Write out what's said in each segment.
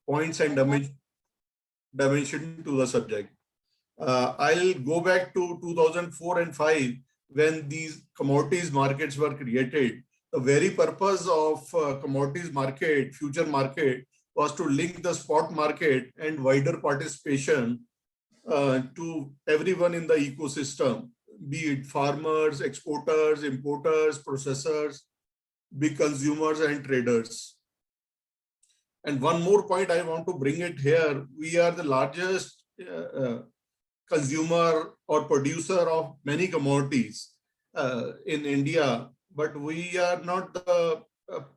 points and dimension to the subject. I'll go back to 2004 and 5 when these commodities markets were created. The very purpose of commodities market, future market, was to link the spot market and wider participation to everyone in the ecosystem, be it farmers, exporters, importers, processors, big consumers and traders. And one more point I want to bring it here, we are the largest consumer or producer of many commodities in India, but we are not the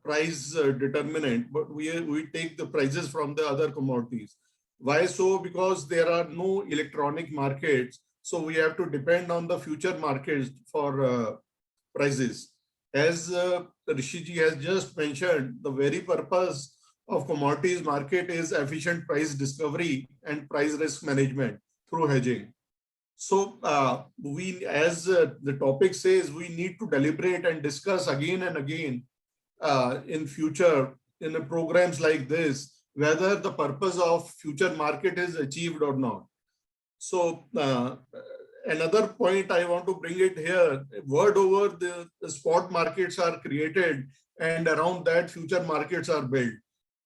price determinant, but we take the prices from the other commodities. Why so? Because there are no electronic markets, so we have to depend on the future markets for prices. As Rishiji has just mentioned, the very purpose of commodities market is efficient price discovery and price risk management through hedging. So we, as the topic says, we need to deliberate and discuss again and again in future in the programs like this, whether the purpose of future market is achieved or not. So another point I want to bring it here, word over the spot markets are created and around that future markets are built.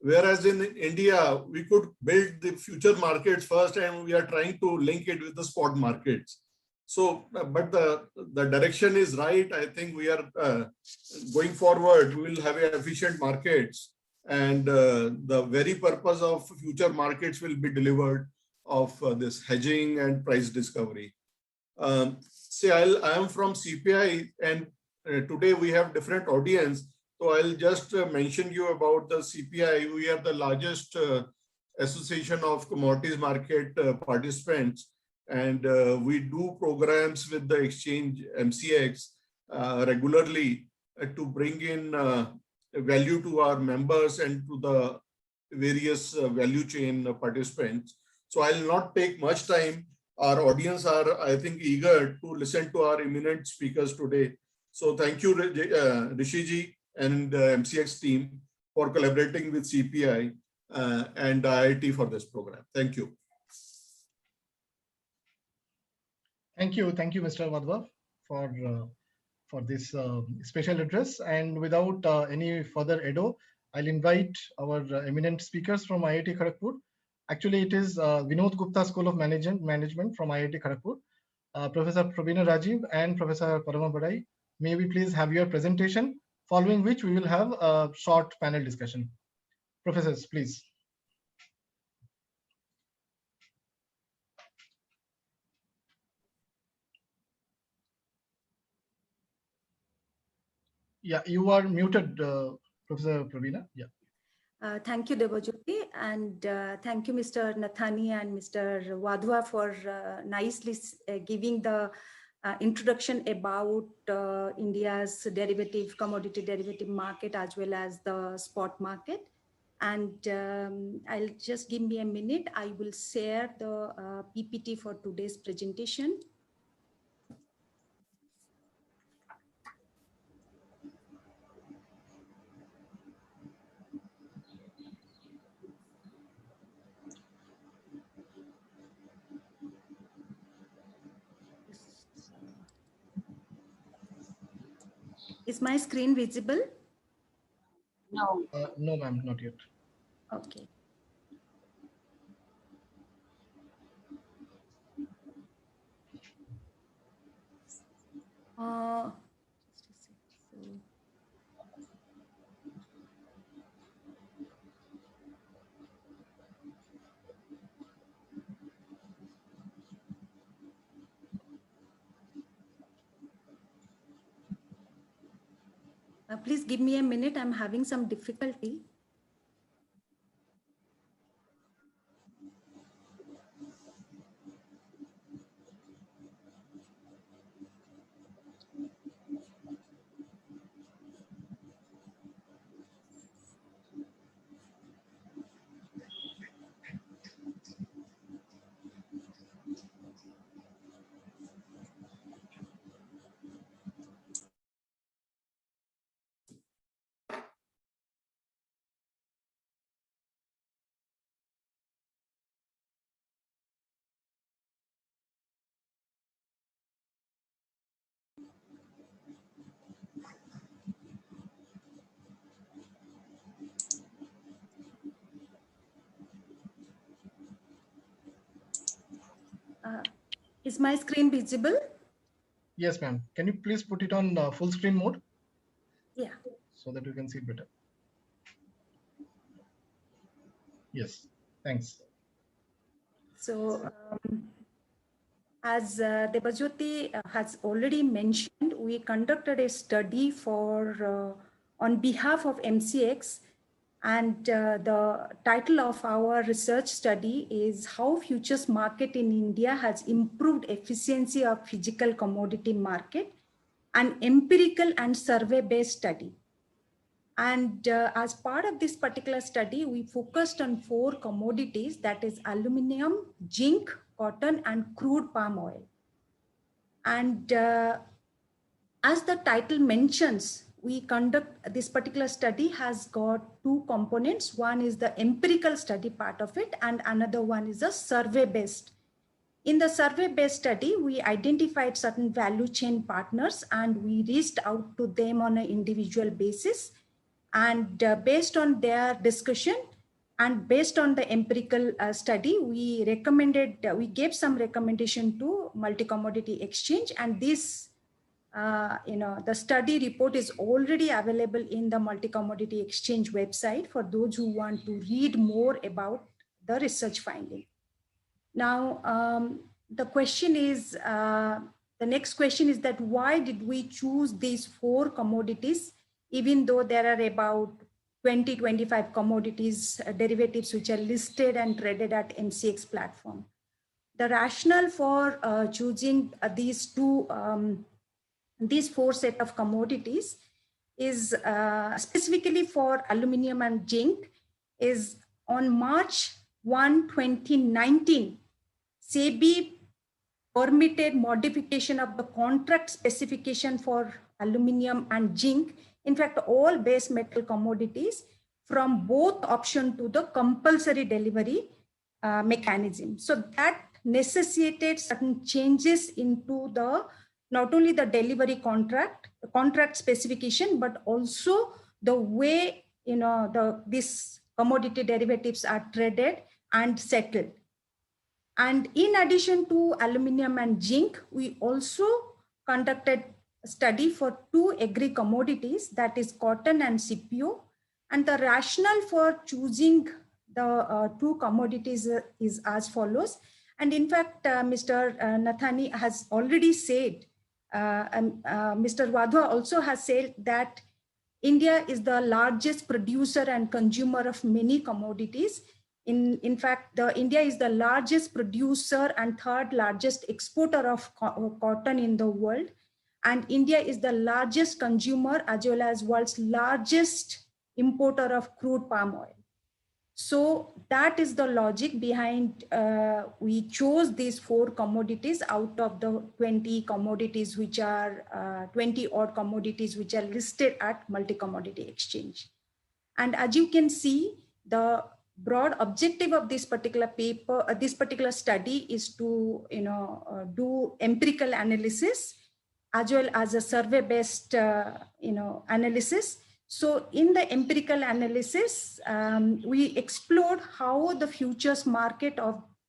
Whereas in India, we could build the future markets first and we are trying to link it with the spot markets. So, but the direction is right. I think we are going forward, we will have efficient markets and the very purpose of future markets will be delivered of this hedging and price discovery. Say I am from CPI and today we have different audience. So I'll just mention you about the CPI. We are the largest association of commodities market participants, and we do programs with the exchange MCX regularly to bring in value to our members and to the various value chain participants. So I'll not take much time. Our audience are, I think, eager to listen to our eminent speakers today. So thank you, Rishiji and MCX team for collaborating with CPI and IIT for this program. Thank you. Thank you, Mr. Wadhwa, for this special address. And without any further ado, I'll invite our eminent speakers from IIT Kharagpur. Actually, it is Vinod Gupta School of Management from IIT Kharagpur, Professor Prabina Rajiv and Professor Parama Badai. May we please have your presentation, following which we will have a short panel discussion. Professors, please. Yeah, you are muted, Professor Prabina. Yeah. Thank you, Debajyoti, and thank you, Mr. Nathani and Mr. Wadhwa for nicely giving the introduction about India's commodity derivative market as well as the spot market. And I'll just give me a minute. I will share the PPT for today's presentation. Is my screen visible? No. No, ma'am, not yet. Okay. Just a sec. Please give me a minute. I'm having some difficulty. Is my screen visible? Yes, ma'am. Can you please put it on full screen mode Yeah. so that you can see it better? Yes, thanks. So, as Debajyoti has already mentioned, we conducted a study for on behalf of MCX, and the title of our research study is How Futures Market in India has Improved Efficiency of Physical Commodity Market, an empirical and survey-based study. And as part of this particular study, we focused on 4 commodities, that is aluminum, zinc, cotton, and crude palm oil. And as the title mentions, we conduct this particular study has got 2 components. One is the empirical study part of it, and another one is a survey-based. In the survey-based study, we identified certain value chain partners and we reached out to them on an individual basis. And based on their discussion and based on the empirical study, we recommended, we gave some recommendation to Multi-Commodity Exchange, and this, the study report is already available in the Multi-Commodity Exchange website for those who want to read more about the research finding. Now, the question is, the next question is that why did we choose these 4 commodities, even though there are about 20-25 commodities, derivatives which are listed and traded at MCX platform. The rationale for choosing these 4 set of commodities is specifically for aluminum and zinc is on March 1, 2019, SEBI permitted modification of the contract specification for aluminum and zinc, in fact, all base metal commodities, from both option to the compulsory delivery mechanism. So that necessitated certain changes into the, not only the delivery contract specification, but also the way, these commodity derivatives are traded and settled. And in addition to aluminum and zinc, we also conducted a study for 2 agri commodities, that is cotton and CPO. And the rationale for choosing the 2 commodities is as follows. And in fact, Mr. Nathani has already said, and Mr. Wadhwa also has said that India is the largest producer and consumer of many commodities. In fact, India is the largest producer and 3rd largest exporter of cotton in the world. And India is the largest consumer as well as world's largest importer of crude palm oil. So that is the logic behind we chose these 4 commodities out of the 20 commodities, which are 20 odd commodities, which are listed at Multi-Commodity Exchange. And as you can see, the broad objective of this particular paper, this particular study is to, do empirical analysis as well as a survey-based, analysis. So in the empirical analysis, we explored how the futures market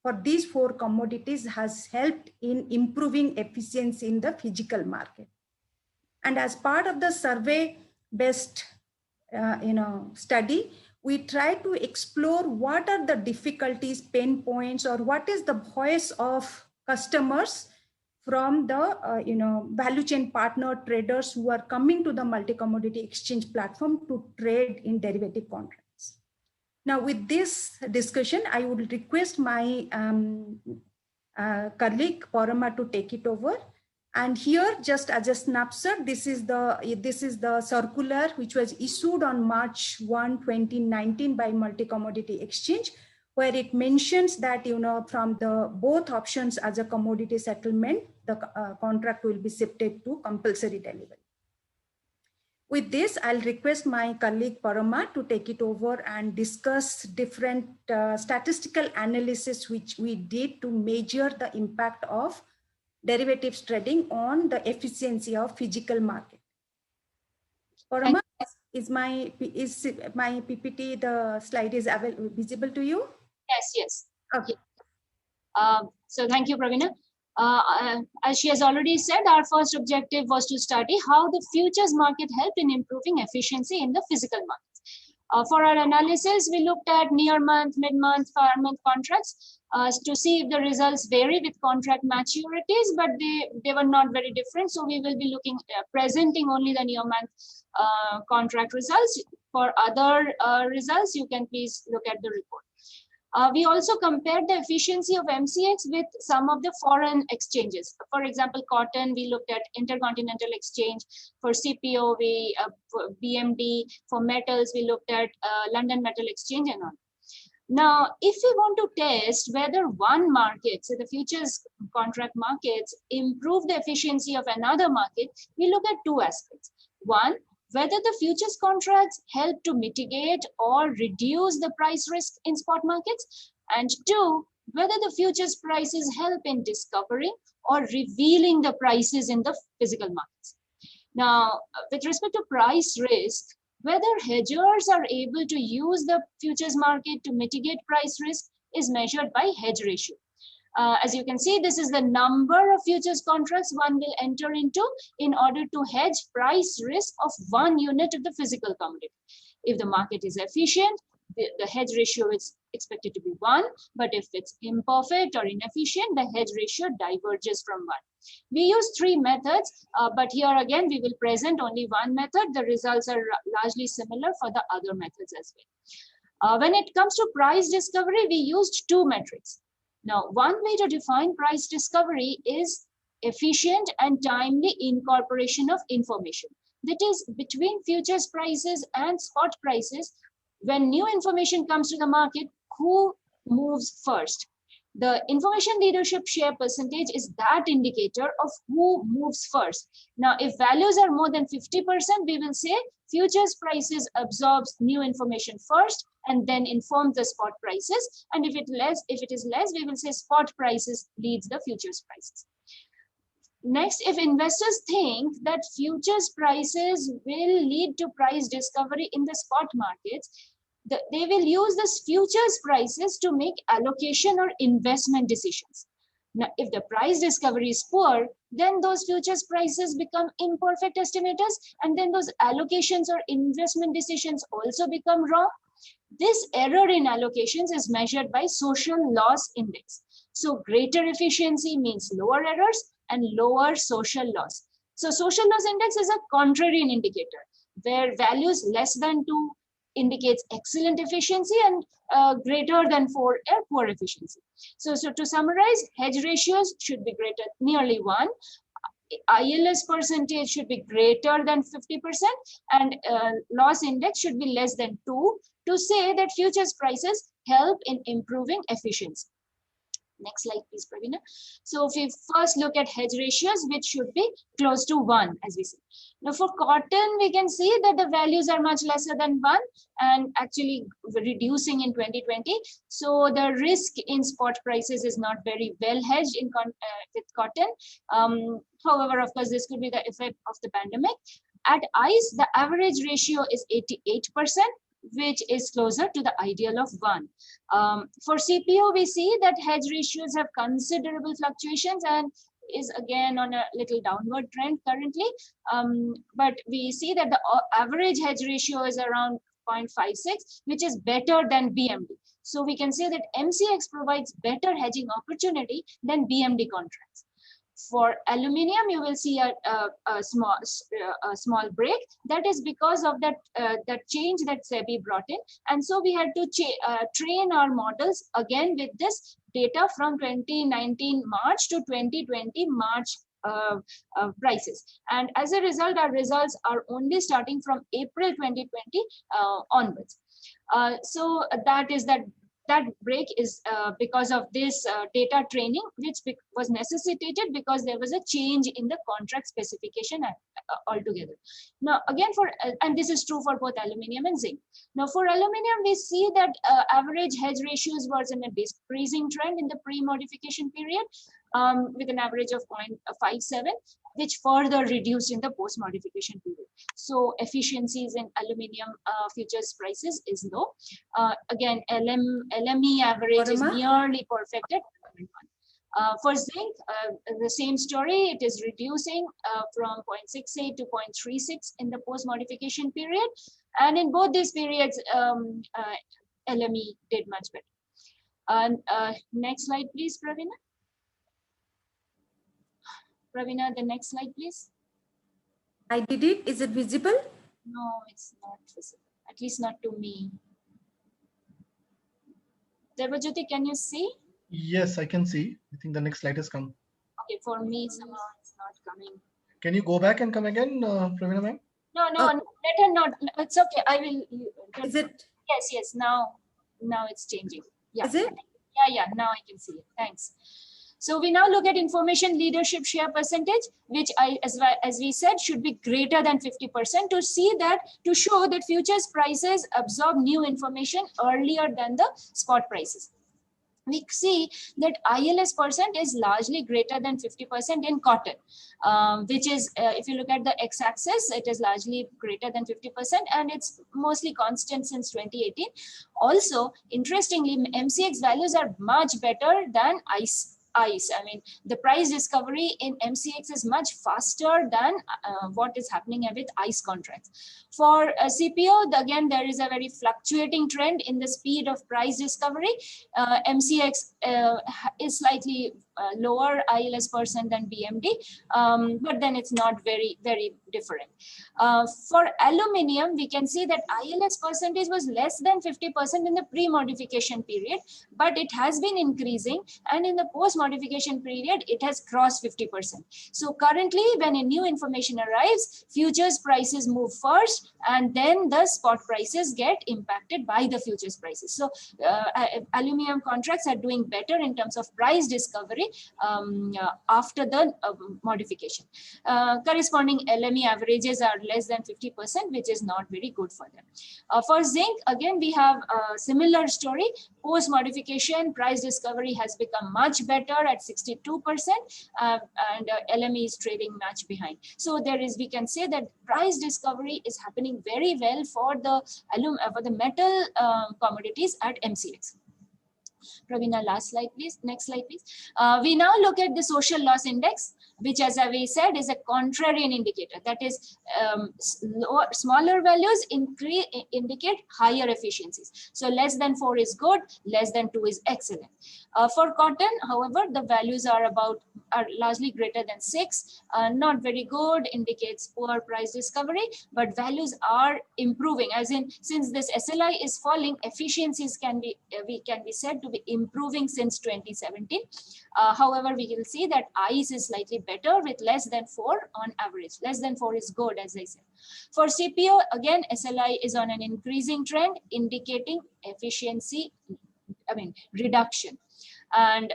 for these 4 commodities has helped in improving efficiency in the physical market. And as part of the survey-based, study, we try to explore what are the difficulties, pain points, or what is the voice of customers from the value chain partner traders who are coming to the Multi-Commodity Exchange platform to trade in derivative contracts. Now, with this discussion, I would request my colleague Parama to take it over. And here, just as a snapshot, this is the circular which was issued on March 1, 2019 by Multi-Commodity Exchange, where it mentions that, from the both options as a commodity settlement, the contract will be shifted to compulsory delivery. With this, I'll request my colleague Parama to take it over and discuss different statistical analysis which we did to measure the impact of derivatives trading on the efficiency of physical market. Parama, is my PPT, the slide is visible to you? Yes, yes. Okay. So thank you, Pravina. As she has already said, our first objective was to study how the futures market helped in improving efficiency in the physical markets. For our analysis, we looked at near month, mid-month, far-month contracts to see if the results vary with contract maturities, but they were not very different. So we will be looking presenting only the near month contract results. For other results, you can please look at the report. We also compared the efficiency of MCX with some of the foreign exchanges. For example, cotton, we looked at Intercontinental Exchange. For CPO, for BMD. For metals, we looked at London Metal Exchange and all. Now, if we want to test whether one market, so the futures contract markets, improve the efficiency of another market, we look at two aspects. One, whether the futures contracts help to mitigate or reduce the price risk in spot markets, and two, whether the futures prices help in discovering or revealing the prices in the physical markets. Now, with respect to price risk, whether hedgers are able to use the futures market to mitigate price risk is measured by hedge ratio. As you can see, this is the number of futures contracts one will enter into in order to hedge price risk of one unit of the physical commodity. If the market is efficient, the hedge ratio is expected to be 1, but if it's imperfect or inefficient, the hedge ratio diverges from 1. We use 3 methods, but here again, we will present only one method. The results are largely similar for the other methods as well. When it comes to price discovery, we used 2 metrics. Now, one way to define price discovery is efficient and timely incorporation of information. That is, between futures prices and spot prices, when new information comes to the market, who moves first? The information leadership share percentage is that indicator of who moves first. Now, if values are more than 50%, we will say futures prices absorbs new information first and then informs the spot prices. And if it is less, we will say spot prices leads the futures prices. Next, if investors think that futures prices will lead to price discovery in the spot markets, they will use this futures prices to make allocation or investment decisions. Now, if the price discovery is poor, then those futures prices become imperfect estimators, and then those allocations or investment decisions also become wrong. This error in allocations is measured by social loss index. So greater efficiency means lower errors and lower social loss. So social loss index is a contrarian indicator where values less than 2 indicates excellent efficiency and greater than 4 poor efficiency. So to summarize, hedge ratios should be nearly 1. ILS percentage should be greater than 50%, and loss index should be less than 2 to say that futures prices help in improving efficiency. Next slide, please, Pravina. So if we first look at hedge ratios, which should be close to 1, as we see. Now for cotton, we can see that the values are much lesser than 1 and actually reducing in 2020. So the risk in spot prices is not very well hedged with cotton. However, of course, this could be the effect of the pandemic. At ICE, the average ratio is 88%. Which is closer to the ideal of 1. For CPO, we see that hedge ratios have considerable fluctuations and is again on a little downward trend currently. But we see that the average hedge ratio is around 0.56, which is better than BMD. So we can say that MCX provides better hedging opportunity than BMD contracts. For aluminium, you will see a small break. That is because of that change that SEBI brought in, and so we had to train our models again with this data from 2019 March to 2020 March prices. And as a result, our results are only starting from April 2020 onwards. So that break is because of this data training, which was necessitated because there was a change in the contract specification altogether. Now, again, and this is true for both aluminium and zinc. Now, for aluminium, we see that average hedge ratios was in a decreasing trend in the pre-modification period with an average of 0.57, which further reduced in the post-modification period. So efficiencies in aluminium futures prices is low. Again, LME average is nearly perfected. different one. For zinc, the same story, it is reducing from 0.68 to 0.36 in the post-modification period. And in both these periods, LME did much better. Next slide, please, Pravina. Pravina, the next slide, please. I did it. Is it visible? No, it's not visible, at least not to me. Debajyoti, can you see? Yes, I can see. I think the next slide has come. Okay, for me, somehow it's not coming. Can you go back and come again, Pravina ma'am? No, let her not. It's okay. I will. Is it? Yes. Now it's changing. Yeah. Is it? Yeah. Now I can see it. Thanks. So we now look at information leadership share percentage, which as we said, should be greater than 50% to show that futures prices absorb new information earlier than the spot prices. We see that ILS percent is largely greater than 50% in cotton, which is, if you look at the x-axis, it is largely greater than 50%, and it's mostly constant since 2018. Also, interestingly, MCX values are much better than ICE. I mean, the price discovery in MCX is much faster than what is happening with ICE contracts. For CPO, again, there is a very fluctuating trend in the speed of price discovery. MCX is slightly lower ILS percent than BMD, but then it's not very, very different. For aluminium, we can see that ILS percentage was less than 50% in the pre-modification period, but it has been increasing, and in the post-modification period, it has crossed 50%. So currently, when a new information arrives, futures prices move first, and then the spot prices get impacted by the futures prices. So aluminum contracts are doing better in terms of price discovery after the modification. Corresponding LME averages are less than 50%, which is not very good for them. For zinc, again, we have a similar story. Post-modification, price discovery has become much better at 62%, and LME is trading much behind. So we can say that price discovery is happening very well for the metal commodities at MCX. Pravina, last slide, please. Next slide, please. We now look at the social loss index, which, as we said, is a contrarian indicator. That is, smaller values indicate higher efficiencies. So less than 4 is good, less than 2 is excellent. For cotton, however, the values are largely greater than 6. Not very good, indicates poor price discovery, but values are improving. As in, since this SLI is falling, efficiencies can be said to be improving since 2017. However, we will see that ICE is slightly better with less than 4 on average. Less than 4 is good, as I said. For CPO, again, SLI is on an increasing trend, indicating efficiency, reduction. And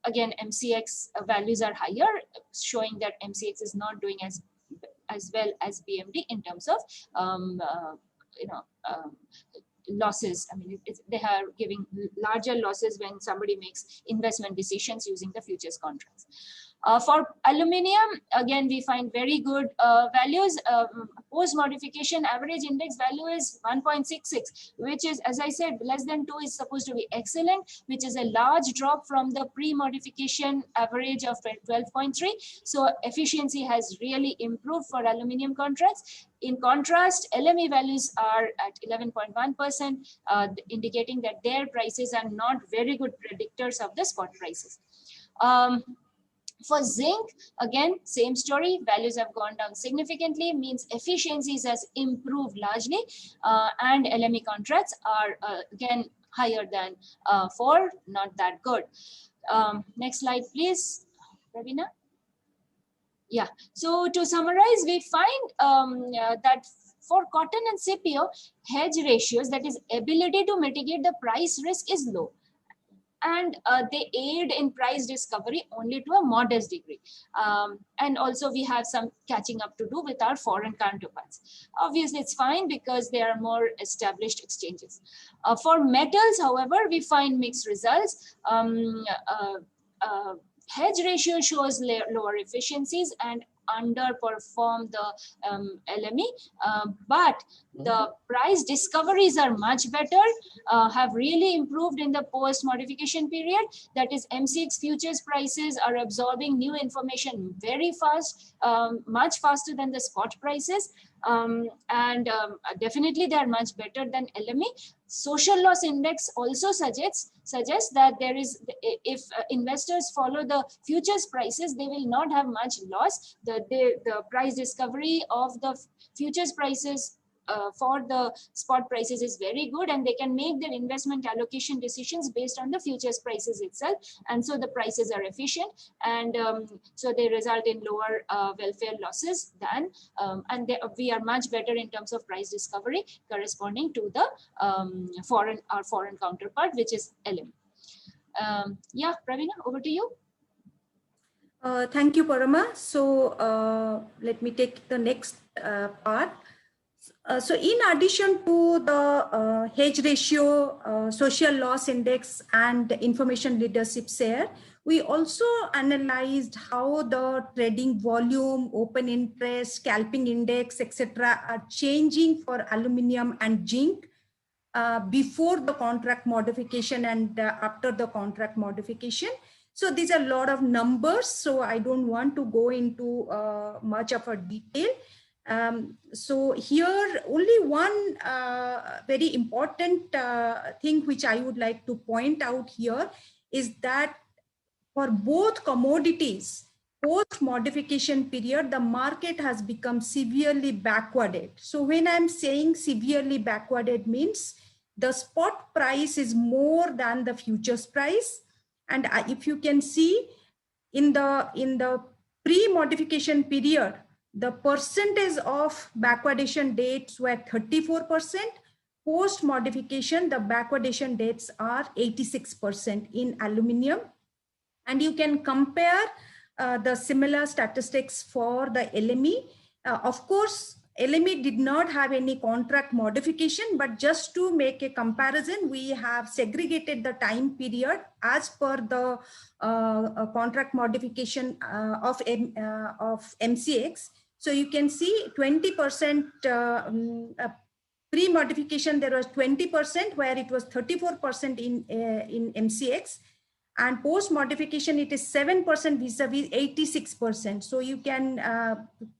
again, MCX values are higher, showing that MCX is not doing as well as BMD in terms of losses. They are giving larger losses when somebody makes investment decisions using the futures contracts. For aluminium, again, we find very good values. Post-modification average index value is 1.66, which is, as I said, less than 2 is supposed to be excellent, which is a large drop from the pre-modification average of 12.3. So efficiency has really improved for aluminium contracts. In contrast, LME values are at 11.1%, indicating that their prices are not very good predictors of the spot prices. For zinc, again, same story. Values have gone down significantly, means efficiencies has improved largely, and LME contracts are again higher than 4, not that good. Next slide, please, Ravina. Yeah, so to summarize, we find that for cotton and CPO, hedge ratios, that is ability to mitigate the price risk, is low. And they aid in price discovery only to a modest degree. And also we have some catching up to do with our foreign counterparts. Obviously, it's fine because they are more established exchanges. For metals, however, we find mixed results. Hedge ratio shows lower efficiencies, and underperform the LME, but the price discoveries are much better, have really improved in the post modification period. That is, MCX futures prices are absorbing new information very fast, much faster than the spot prices. Definitely they are much better than LME. Social loss index also suggests that there is, if investors follow the futures prices, they will not have much loss. The price discovery of the futures prices for the spot prices is very good, and they can make their investment allocation decisions based on the futures prices itself, and so the prices are efficient, and so they result in lower welfare losses than we are much better in terms of price discovery corresponding to the our foreign counterpart, which is LME. Yeah, Praveena, over to you. Thank you, Parama. So let me take the next part. So in addition to the hedge ratio, social loss index, and information leadership share, we also analyzed how the trading volume, open interest, scalping index, etc. are changing for aluminum and zinc before the contract modification and after the contract modification. So these are a lot of numbers, so I don't want to go into much of a detail. So here only one very important thing which I would like to point out here is that for both commodities, post-modification period, the market has become severely backwarded. So when I'm saying severely backwarded means the spot price is more than the futures price. And if you can see in the pre-modification period, the percentage of backwardation dates were 34%. Post-modification, the backwardation dates are 86% in aluminum. And you can compare the similar statistics for the LME. Of course, LME did not have any contract modification, but just to make a comparison, we have segregated the time period as per the contract modification of MCX. So you can see 20% pre-modification, there was 20% where it was 34% in MCX. And post-modification, it is 7% vis-a-vis 86%. So you can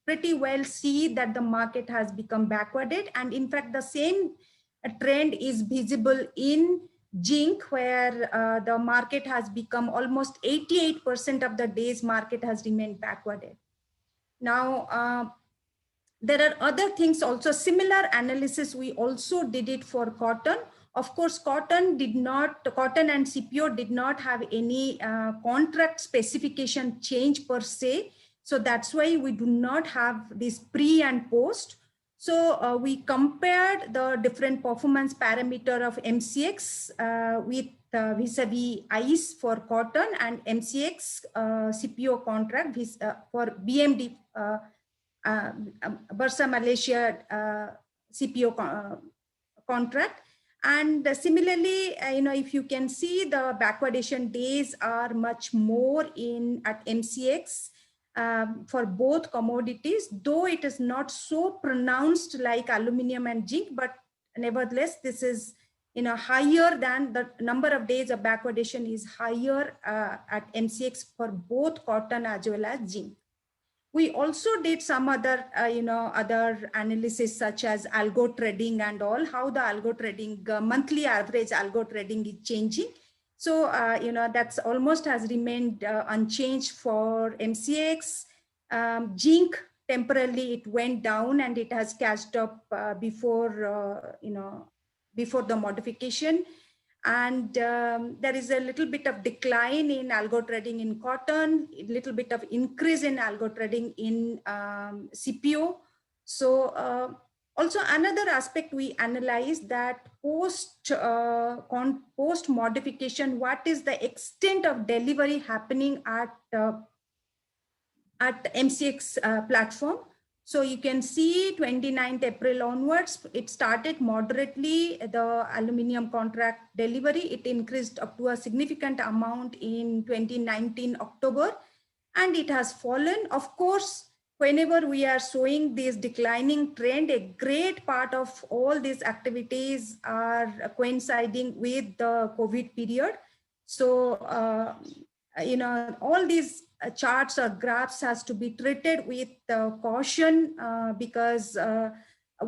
pretty well see that the market has become backwarded. And in fact, the same trend is visible in zinc, where the market has become almost 88% of the day's market has remained backwarded. Now, there are other things also. Similar analysis, we also did it for cotton. Of course, cotton and CPO did not have any contract specification change per se. So that's why we do not have this pre and post. So we compared the different performance parameter of MCX with vis-a-vis ICE for cotton and MCX CPO contract for BMD, Bursa Malaysia CPO contract. And similarly, if you can see, the backwardation days are much more at MCX for both commodities, though it is not so pronounced like aluminum and zinc, but nevertheless, this is higher than the number of days of backwardation is higher at MCX for both cotton as well as zinc. We also did some other, other analysis such as algo trading and all, how the algo trading, monthly average algo trading is changing. So, that's almost has remained unchanged for MCX. Zinc, temporarily it went down and it has catched up before the modification. And there is a little bit of decline in algo trading in cotton, a little bit of increase in algo trading in CPO. So also another aspect we analyzed that post modification, what is the extent of delivery happening at MCX platform. So you can see 29th April onwards, it started moderately, the aluminum contract delivery, it increased up to a significant amount in 2019 October, and it has fallen. Of course, whenever we are showing this declining trend, a great part of all these activities are coinciding with the COVID period. So, all these charts or graphs has to be treated with caution because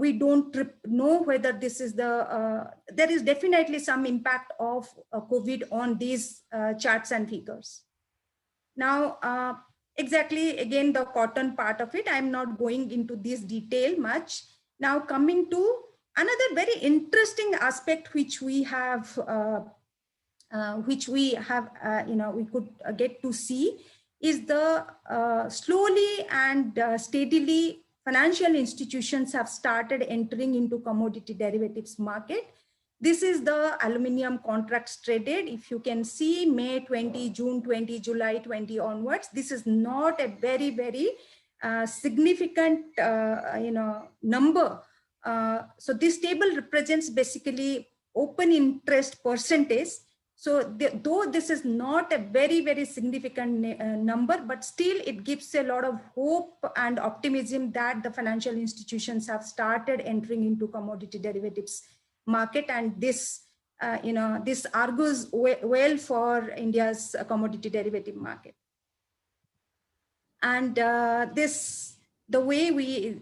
we don't know whether this is there is definitely some impact of COVID on these charts and figures. Now, exactly, again, the cotton part of it, I'm not going into this detail much. Now, coming to another very interesting aspect which we have, we could get to see is the slowly and steadily financial institutions have started entering into commodity derivatives market. This is the aluminum contracts traded. If you can see May 20, June 20, July 20 onwards, this is not a very, very significant, number. So this table represents basically open interest percentage. So though this is not a very, very significant number, but still it gives a lot of hope and optimism that the financial institutions have started entering into commodity derivatives market, and this this argues well for India's commodity derivative market. And the way we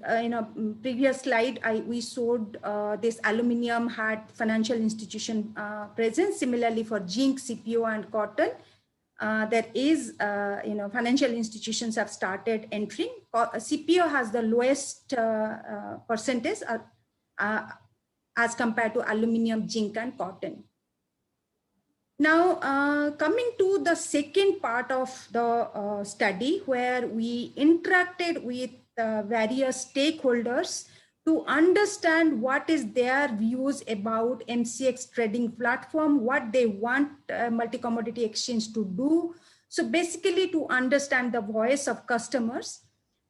previous slide we showed this aluminum had financial institution presence. Similarly for zinc, CPO and cotton, there is financial institutions have started entering. CPO has the lowest percentage as compared to aluminum, zinc and cotton. Now, coming to the second part of the study, where we interacted with various stakeholders to understand what is their views about MCX trading platform, what they want multi-commodity exchange to do. So basically to understand the voice of customers.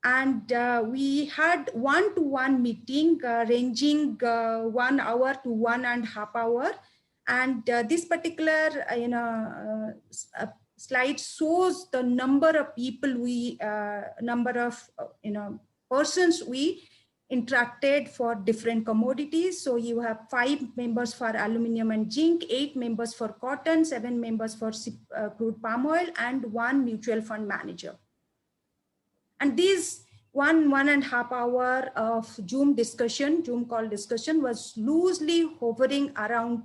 And we had one-to-one meeting ranging 1 hour to 1.5 hours. And this particular slide shows the number of people persons we interacted for different commodities. So you have 5 members for aluminum and zinc, 8 members for cotton, 7 members for crude palm oil, and 1 mutual fund manager. And these 1.5 hour of Zoom call discussion was loosely hovering around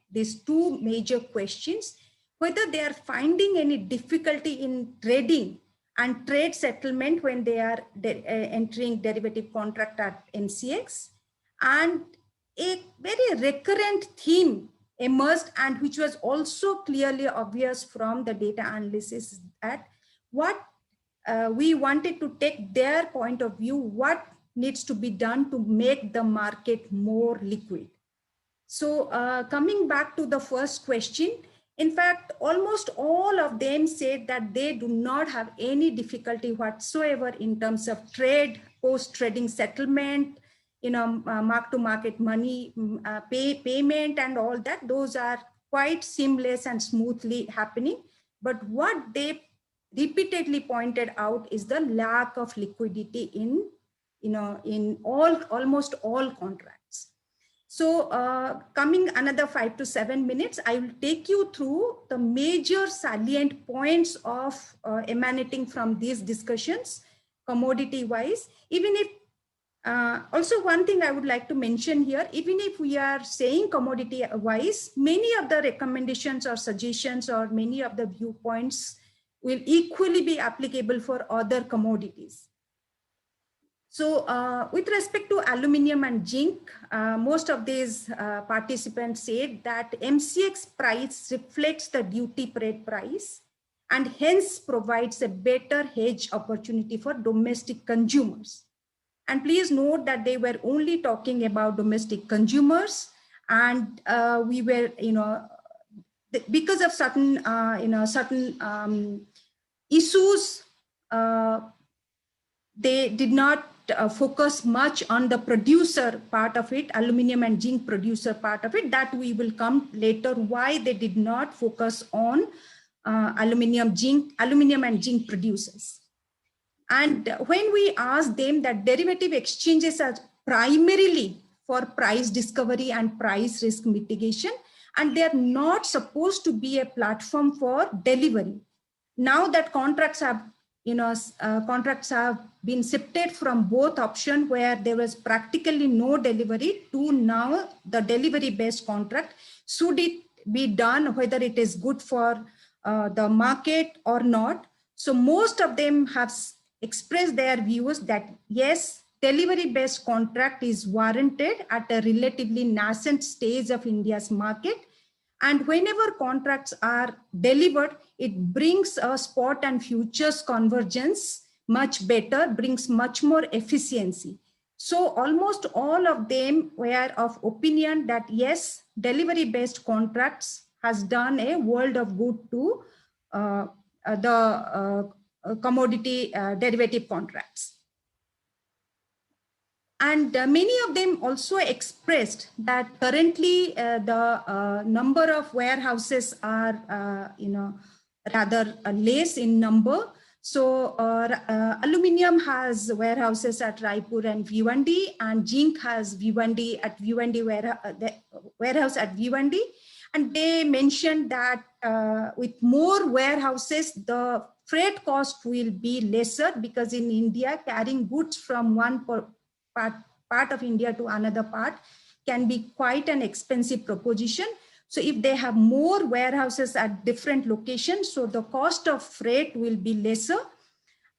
these 2 major questions: whether they are finding any difficulty in trading and trade settlement when they are entering derivative contract at MCX. And a very recurrent theme emerged, and which was also clearly obvious from the data analysis, that what we wanted to take their point of view, what needs to be done to make the market more liquid. So coming back to the first question, in fact, almost all of them said that they do not have any difficulty whatsoever in terms of trade, post-trading settlement, mark-to-market money, payment and all that. Those are quite seamless and smoothly happening. But what they repeatedly pointed out is the lack of liquidity in almost all contracts. So coming another 5 to 7 minutes, I will take you through the major salient points of emanating from these discussions, commodity wise. Even if, also one thing I would like to mention here, even if we are saying commodity wise, many of the recommendations or suggestions or many of the viewpoints will equally be applicable for other commodities. So with respect to aluminum and zinc, most of these participants said that MCX price reflects the duty paid price and hence provides a better hedge opportunity for domestic consumers. And please note that they were only talking about domestic consumers, and we were, because of certain, issues, they did not focus much on the producer part of it, aluminum and zinc producer part of it. That we will come later, why they did not focus on aluminum and zinc producers. And when we ask them that derivative exchanges are primarily for price discovery and price risk mitigation, and they're not supposed to be a platform for delivery. Now that contracts have, contracts have been shifted from both option where there was practically no delivery to now the delivery-based contract. Should it be done, whether it is good for the market or not? So most of them have expressed their views that yes, delivery-based contract is warranted at a relatively nascent stage of India's market. And whenever contracts are delivered, it brings a spot and futures convergence much better, brings much more efficiency. So almost all of them were of opinion that yes, delivery-based contracts has done a world of good to the commodity derivative contracts. And many of them also expressed that currently the number of warehouses are, rather less in number. So aluminum has warehouses at Raipur and Bhiwandi, and zinc has Bhiwandi at Bhiwandi warehouse at Bhiwandi. And they mentioned that with more warehouses, the freight cost will be lesser, because in India, carrying goods from one part of India to another part can be quite an expensive proposition. So if they have more warehouses at different locations, so the cost of freight will be lesser.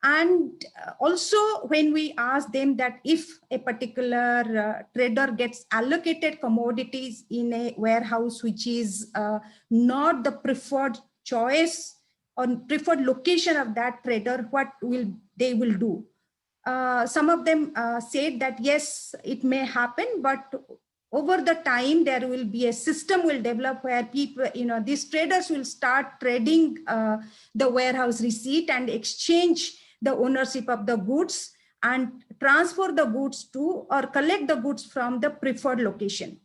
And also when we ask them that if a particular trader gets allocated commodities in a warehouse which is not the preferred choice or preferred location of that trader, what will they do? Some of them said that yes, it may happen, but over the time there will be a system will develop where people, these traders will start trading the warehouse receipt and exchange the ownership of the goods and transfer the goods to or collect the goods from the preferred location.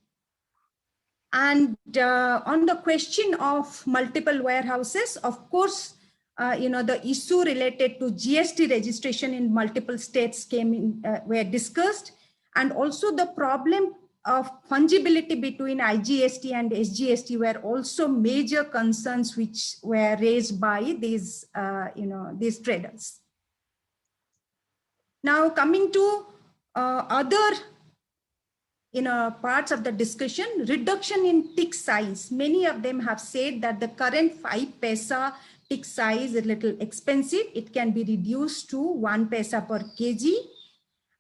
And on the question of multiple warehouses, of course, the issue related to GST registration in multiple states were discussed, and also the problem of fungibility between IGST and SGST were also major concerns which were raised by these, these traders. Now coming to other parts of the discussion, reduction in tick size. Many of them have said that the current 5 paisa tick size is a little expensive. It can be reduced to 1 paisa per kg.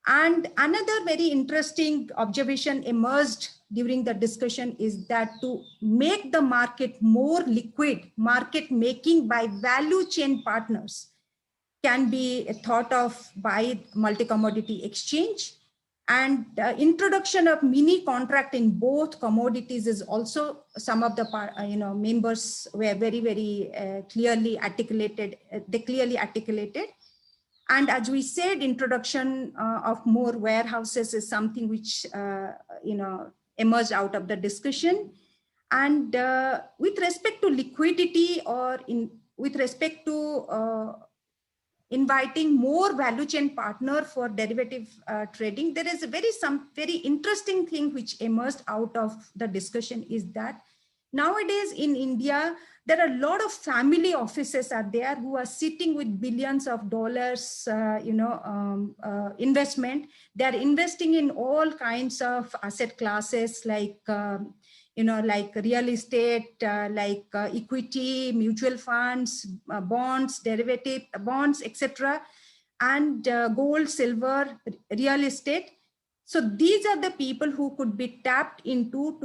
And another very interesting observation emerged during the discussion is that to make the market more liquid, market making by value chain partners can be thought of by multi-commodity exchange. And introduction of mini contract in both commodities is also some of the members were very, very clearly articulated. They clearly articulated. And as we said, introduction of more warehouses is something which emerged out of the discussion. And with respect to liquidity or with respect to inviting more value chain partner for derivative trading, there is some very interesting thing which emerged out of the discussion is that nowadays in India, there are a lot of family offices are there who are sitting with billions of dollars, investment. They are investing in all kinds of asset classes like like real estate, like equity, mutual funds, bonds, derivative bonds, etc., and gold, silver, real estate. So these are the people who could be tapped into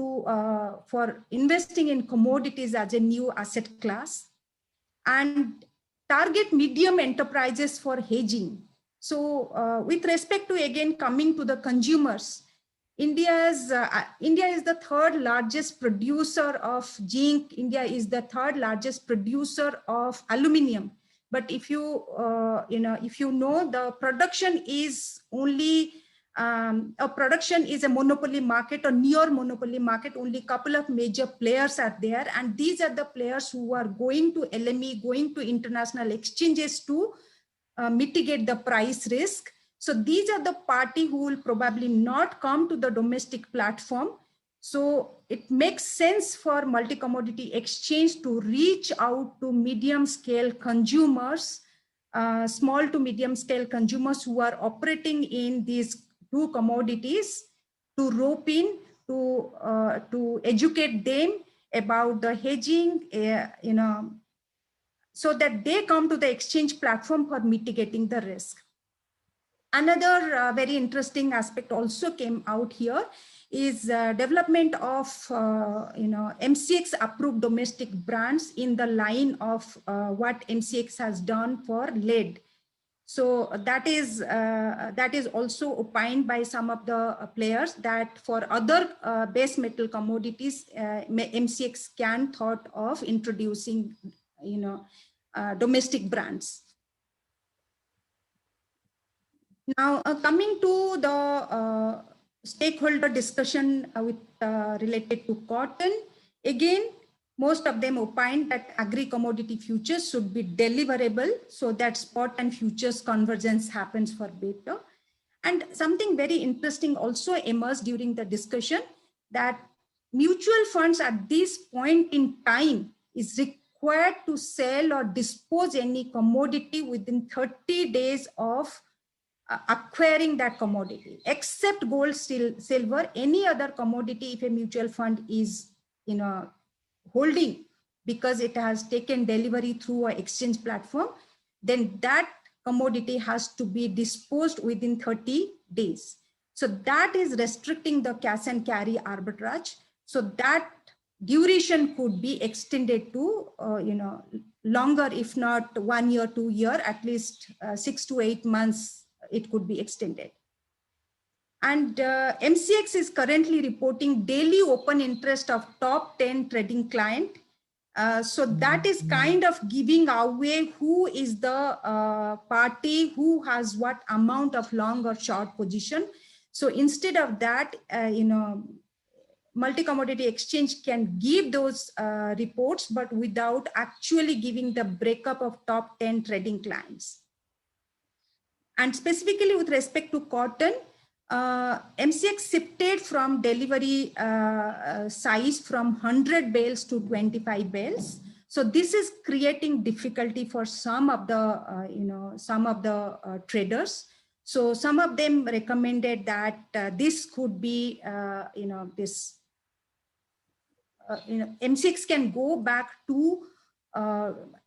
for investing in commodities as a new asset class, and target medium enterprises for hedging. So with respect to, again, coming to the consumers, India is the third largest producer of zinc. India is the third largest producer of aluminum. But if you know, the production is only production is a monopoly market or near monopoly market. Only a couple of major players are there, and these are the players who are going to LME, going to international exchanges to mitigate the price risk. So these are the party who will probably not come to the domestic platform. So it makes sense for multi-commodity exchange to reach out to medium scale consumers, small to medium scale consumers who are operating in these two commodities, to rope in, to educate them about the hedging, so that they come to the exchange platform for mitigating the risk. Another very interesting aspect also came out here is development of MCX approved domestic brands in the line of what MCX has done for lead. So that is also opined by some of the players that for other base metal commodities, MCX can thought of introducing domestic brands. Now, coming to the stakeholder discussion related to cotton, again, most of them opined that agri-commodity futures should be deliverable so that spot and futures convergence happens for better. And something very interesting also emerged during the discussion, that mutual funds at this point in time is required to sell or dispose any commodity within 30 days of acquiring that commodity, except gold, silver, any other commodity. If a mutual fund is holding because it has taken delivery through an exchange platform, then that commodity has to be disposed within 30 days. So that is restricting the cash and carry arbitrage. So that duration could be extended to longer, if not 1 year, 2 years, at least 6 to 8 months it could be extended. And MCX is currently reporting daily open interest of top 10 trading client. So that is kind of giving away who is the party who has what amount of long or short position. So instead of that, multi-commodity exchange can give those reports, but without actually giving the breakup of top 10 trading clients. And specifically with respect to cotton, MCX shifted from delivery size from 100 bales to 25 bales. So this is creating difficulty for some of the traders. So some of them recommended that this could be, MCX can go back to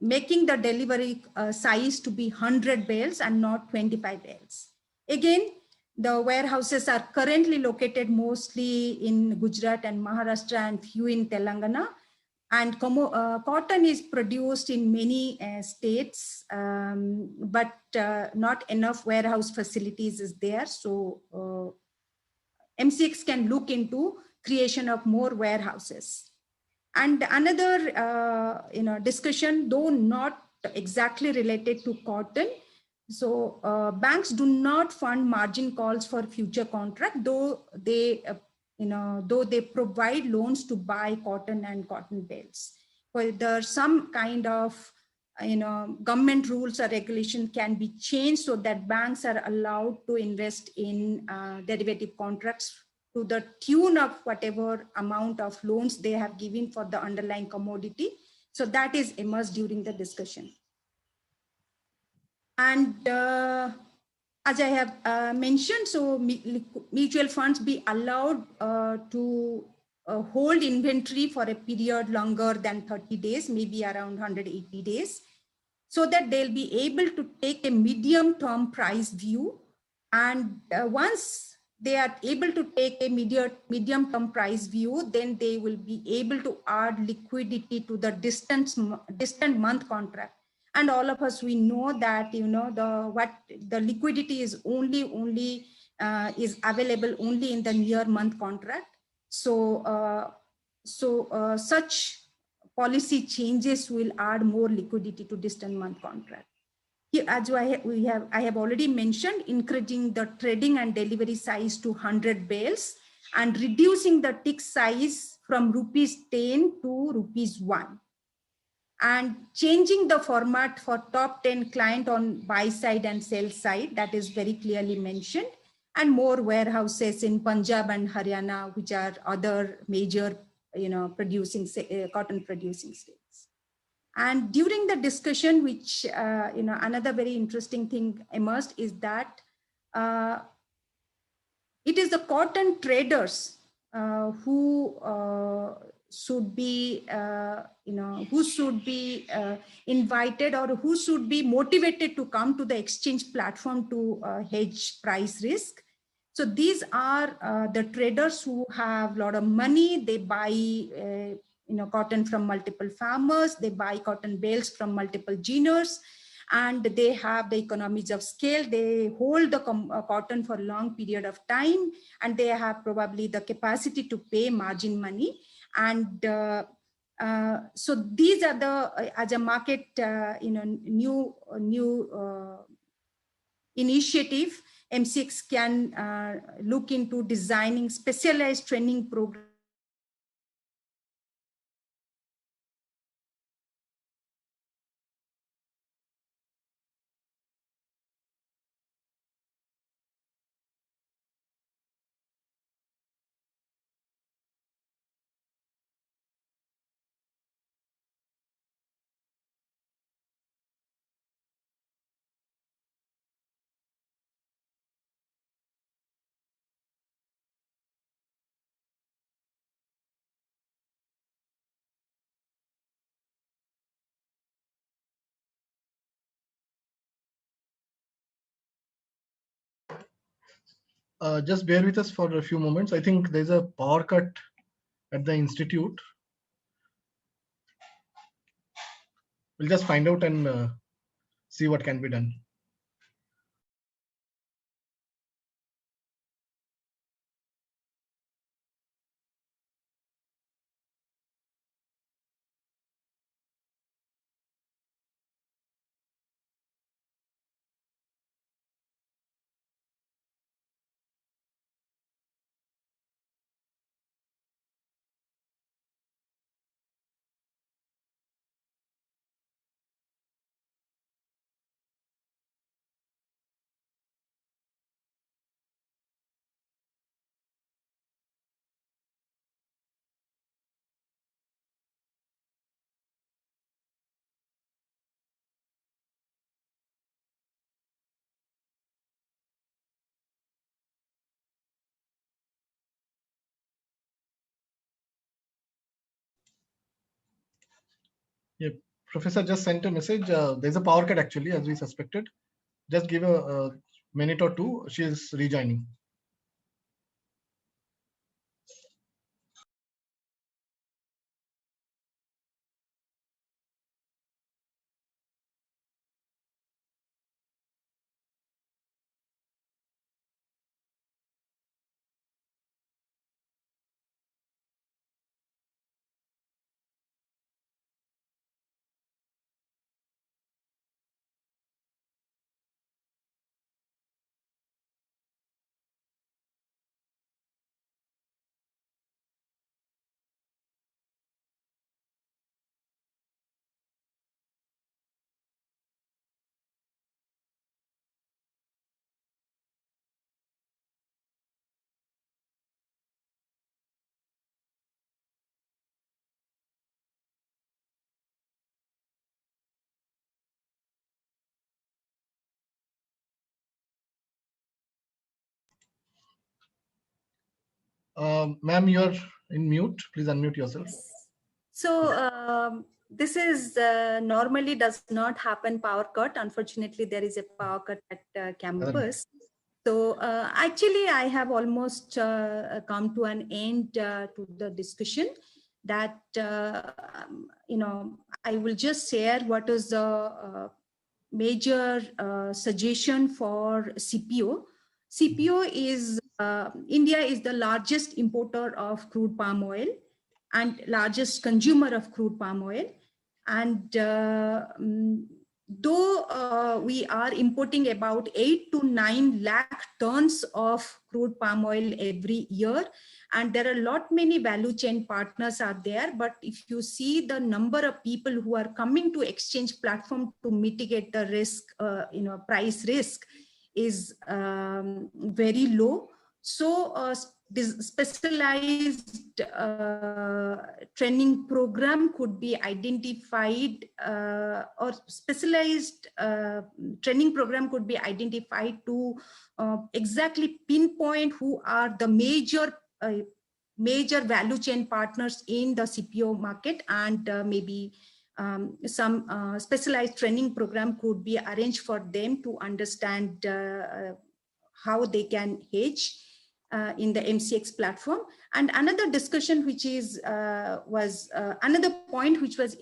making the delivery size to be 100 bales and not 25 bales. Again, the warehouses are currently located mostly in Gujarat and Maharashtra and few in Telangana. And cotton is produced in many states, but not enough warehouse facilities is there. So MCX can look into creation of more warehouses. And another discussion, though not exactly related to cotton. So banks do not fund margin calls for future contract, though they provide loans to buy cotton and cotton bales. Whether some kind of government rules or regulation can be changed so that banks are allowed to invest in derivative contracts to the tune of whatever amount of loans they have given for the underlying commodity. So that is emerged during the discussion. And as I have mentioned, so mutual funds be allowed to hold inventory for a period longer than 30 days, maybe around 180 days, so that they'll be able to take a medium-term price view. And once they are able to take a medium-term price view, then they will be able to add liquidity to the distant month contract. And all of us, we know that the liquidity is only is available only in the near month contract. So such policy changes will add more liquidity to distant month contract. As I have already mentioned, increasing the trading and delivery size to 100 bales and reducing the tick size from rupees 10 to rupees 1. and changing the format for top 10 client on buy side and sell side, that is very clearly mentioned, and more warehouses in Punjab and Haryana, which are other major, producing cotton producing states. And during the discussion, which, another very interesting thing emerged is that it is the cotton traders who should be, invited, or who should be motivated to come to the exchange platform to hedge price risk. So these are the traders who have a lot of money. They buy, cotton from multiple farmers. They buy cotton bales from multiple ginners, and they have the economies of scale. They hold the cotton for a long period of time, and they have probably the capacity to pay margin money. And so these are the, as a market, new initiative, MCX can look into designing specialized training programs Just bear with us for a few moments. I think there's a power cut at the institute. We'll just find out and see what can be done. Yeah, Professor just sent a message. There's a power cut actually, as we suspected. Just give a minute or two. She is rejoining. Ma'am, you're in mute. Please unmute yourself. So this is normally does not happen power cut. Unfortunately, there is a power cut at campus. So actually, I have almost come to an end to the discussion. That I will just share what is the major suggestion for CPO. CPO is India is the largest importer of crude palm oil and largest consumer of crude palm oil. And though we are importing about 8 to 9 lakh tons of crude palm oil every year, And there are a lot many value chain partners are there, but if you see the number of people who are coming to exchange platform to mitigate the risk, price risk is very low. So this specialized training program could be identified, or specialized training program could be identified to exactly pinpoint who are the major value chain partners in the CPO market, and maybe some specialized training program could be arranged for them to understand how they can hedge in the MCX platform. And another discussion which is another point which was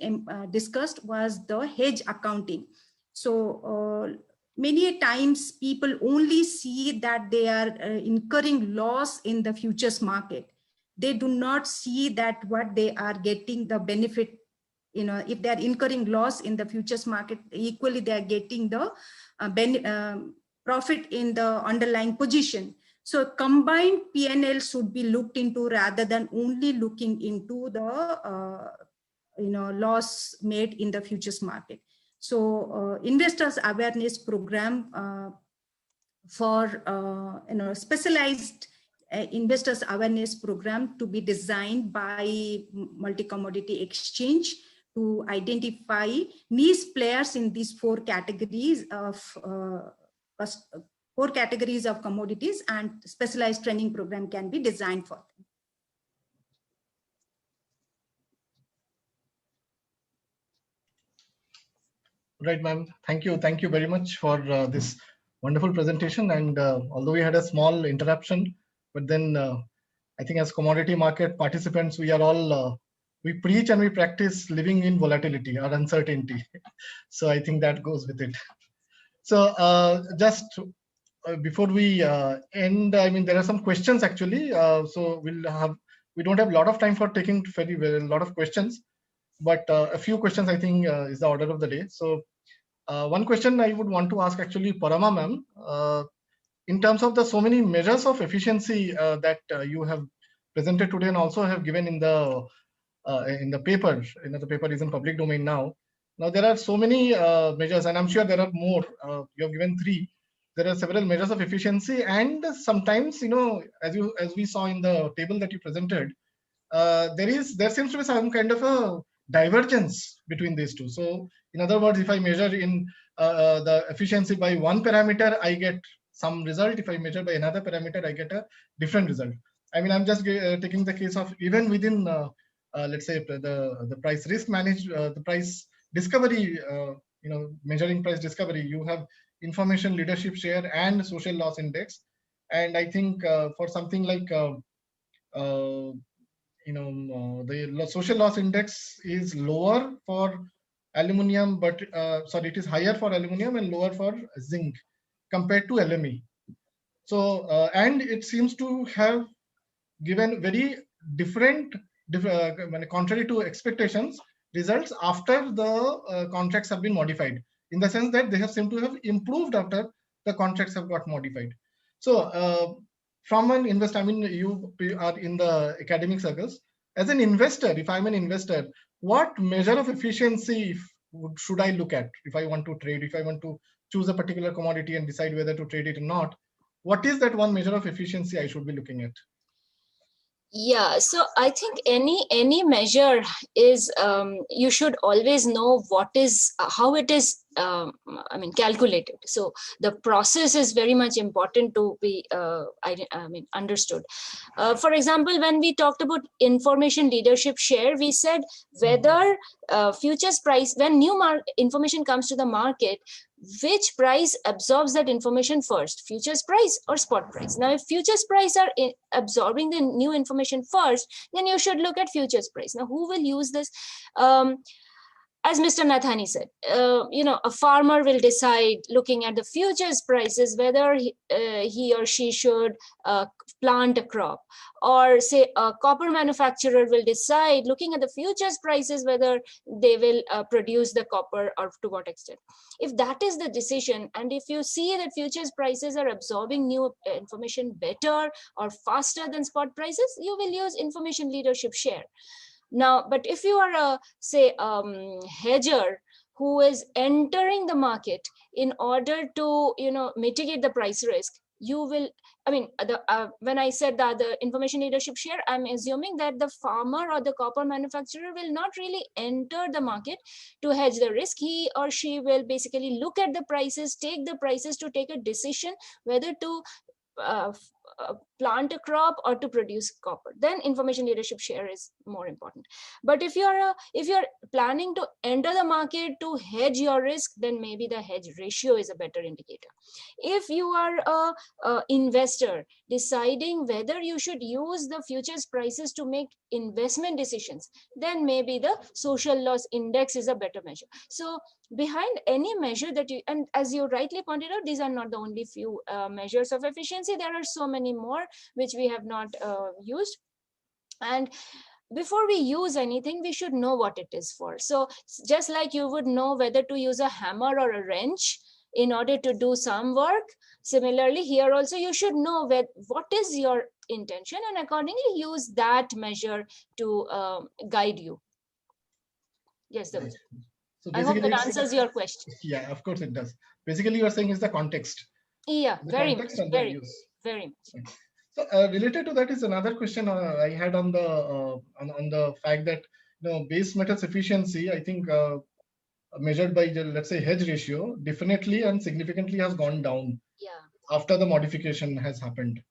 discussed was the hedge accounting. So many times people only see that they are incurring loss in the futures market. They do not see that what they are getting the benefit. If they are incurring loss in the futures market, equally they are getting the profit in the underlying position. So combined PNL should be looked into rather than only looking into the loss made in the futures market. So investors awareness program for specialized investors awareness program to be designed by multi-commodity exchange to identify niche players in these four categories of commodities, and specialized training program can be designed for them. Right, ma'am. Thank you. Thank you very much for this wonderful presentation. And although we had a small interruption, but then I think as commodity market participants, we are all, we preach and we practice living in volatility or uncertainty. So I think that goes with it. So just before we end, I mean, there are some questions actually. So we don't have a lot of time for taking a lot of questions, but a few questions I think is the order of the day. So one question I would want to ask actually Parama ma'am, in terms of the so many measures of efficiency that you have presented today and also have given in the paper. The paper is in public domain now. Now there are so many measures, and I'm sure there are more. You have given 3. There are several measures of efficiency, and sometimes, as we saw in the table that you presented, there seems to be some kind of a divergence between these two. So in other words, if I measure in the efficiency by one parameter, I get some result. If I measure by another parameter, I get a different result. I mean, I'm just taking the case of even within, let's say the price risk the price discovery, measuring price discovery, you have information leadership share and social loss index. And I think for something like, the social loss index is lower for aluminum, but sorry, it is higher for aluminum and lower for zinc compared to LME. So, and it seems to have given very different, contrary to expectations, results after the contracts have been modified, in the sense that they have seemed to have improved after the contracts have got modified. So from an investor, I mean, you are in the academic circles. As an investor, if I'm an investor, what measure of efficiency should I look at if I want to trade, if I want to choose a particular commodity and decide whether to trade it or not? What is that one measure of efficiency I should be looking at? Yeah, so I think any measure is you should always know what is how it is calculated. So the process is very much important to be understood. For example, when we talked about information leadership share, we said whether futures price, when new information comes to the market, which price absorbs that information first, futures price or spot price? Now, if futures price are absorbing the new information first, then you should look at futures price. Now, who will use this? as Mr. Nathani said, a farmer will decide, looking at the futures prices, whether he or she should plant a crop, or say a copper manufacturer will decide, looking at the futures prices, whether they will produce the copper or to what extent. If that is the decision, and if you see that futures prices are absorbing new information better or faster than spot prices, you will use information leadership share. Now, but if you are a, say, hedger who is entering the market in order to, mitigate the price risk, you will, when I said that the information leadership share, I'm assuming that the farmer or the copper manufacturer will not really enter the market to hedge the risk. He or she will basically look at the prices, take the prices to take a decision whether to plant a crop or to produce copper. Then information leadership share is more important. But if you're planning to enter the market to hedge your risk, then maybe the hedge ratio is a better indicator. If you are a investor deciding whether you should use the futures prices to make investment decisions, then maybe the social loss index is a better measure. So behind any measure that you, and as you rightly pointed out, these are not the only few measures of efficiency. There are so many more which we have not used. And before we use anything, we should know what it is for. So just like you would know whether to use a hammer or a wrench in order to do some work, similarly here also you should know what is your intention, and accordingly use that measure to guide you. Yes, Dev. So I hope that answers your question. Yeah, of course it does. Basically, you are saying is the context. Yeah, the very context much, and the very, use. very much. So related to that is another question I had on the on the fact that base metals efficiency, I think measured by the, let's say, hedge ratio, definitely and significantly has gone down. Yeah. After the modification has happened.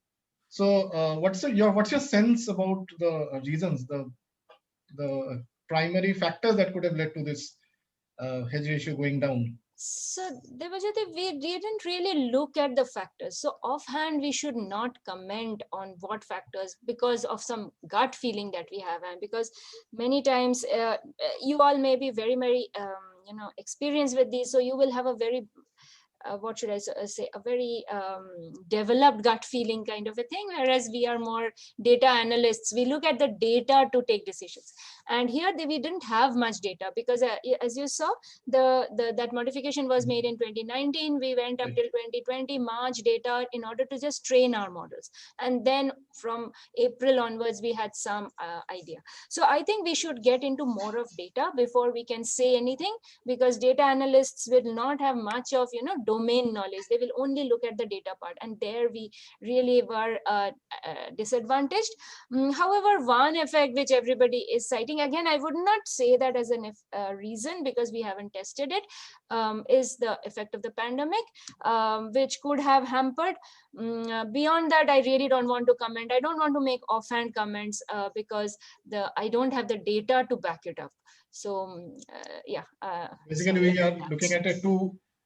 So what's your sense about the reasons, the primary factors that could have led to this hedge ratio going down? So Debajyoti, we didn't really look at the factors. So offhand, we should not comment on what factors, because of some gut feeling that we have, and because many times you all may be very, very experienced with these, so you will have a very what should I say, a very developed gut feeling kind of a thing, whereas we are more data analysts. We look at the data to take decisions. And here we didn't have much data, because as you saw, that modification was made in 2019. We went up till 2020 March data in order to just train our models. And then from April onwards, we had some idea. So I think we should get into more of data before we can say anything, because data analysts will not have much of, domain knowledge. They will only look at the data part, and there we really were disadvantaged. However, one effect which everybody is citing, again, I would not say that as a reason, because we haven't tested it, is the effect of the pandemic, which could have hampered. Beyond that, I really don't want to comment. I don't want to make offhand comments because I don't have the data to back it up. So yeah. Basically, we are looking at a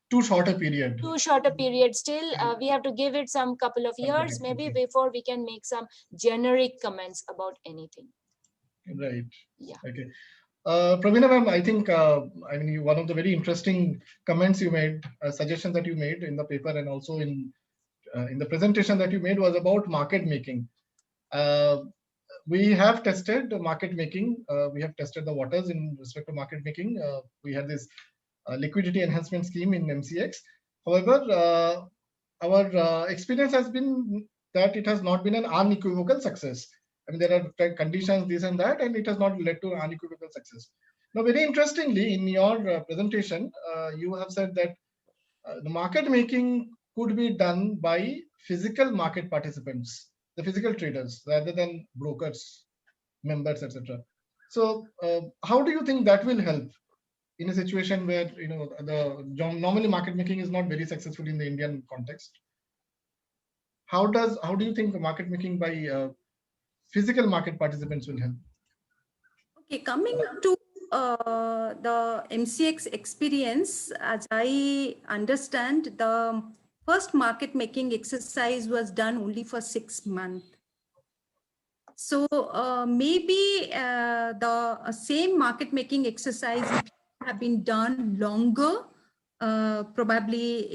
too short a period. Too short a period. Still, we have to give it some couple of years, maybe, before we can make some generic comments about anything. Right. Yeah. Okay. Praveena ma'am, I think one of the very interesting comments you made, suggestions that you made in the paper and also in the presentation that you made was about market making. We have tested market making. We have tested the waters in respect to market making. We had this liquidity enhancement scheme in MCX. However, our experience has been that it has not been an unequivocal success. I mean, there are conditions, this and that, and it has not led to unequivocal success. Now, very interestingly, in your presentation, you have said that the market making could be done by physical market participants, the physical traders, rather than brokers, members, etc. So, how do you think that will help in a situation where normally market making is not very successful in the Indian context? How do you think the market making by physical market participants will help? Okay, coming to the MCX experience, as I understand, the first market making exercise was done only for 6 months. So maybe the same market making exercise have been done longer, probably,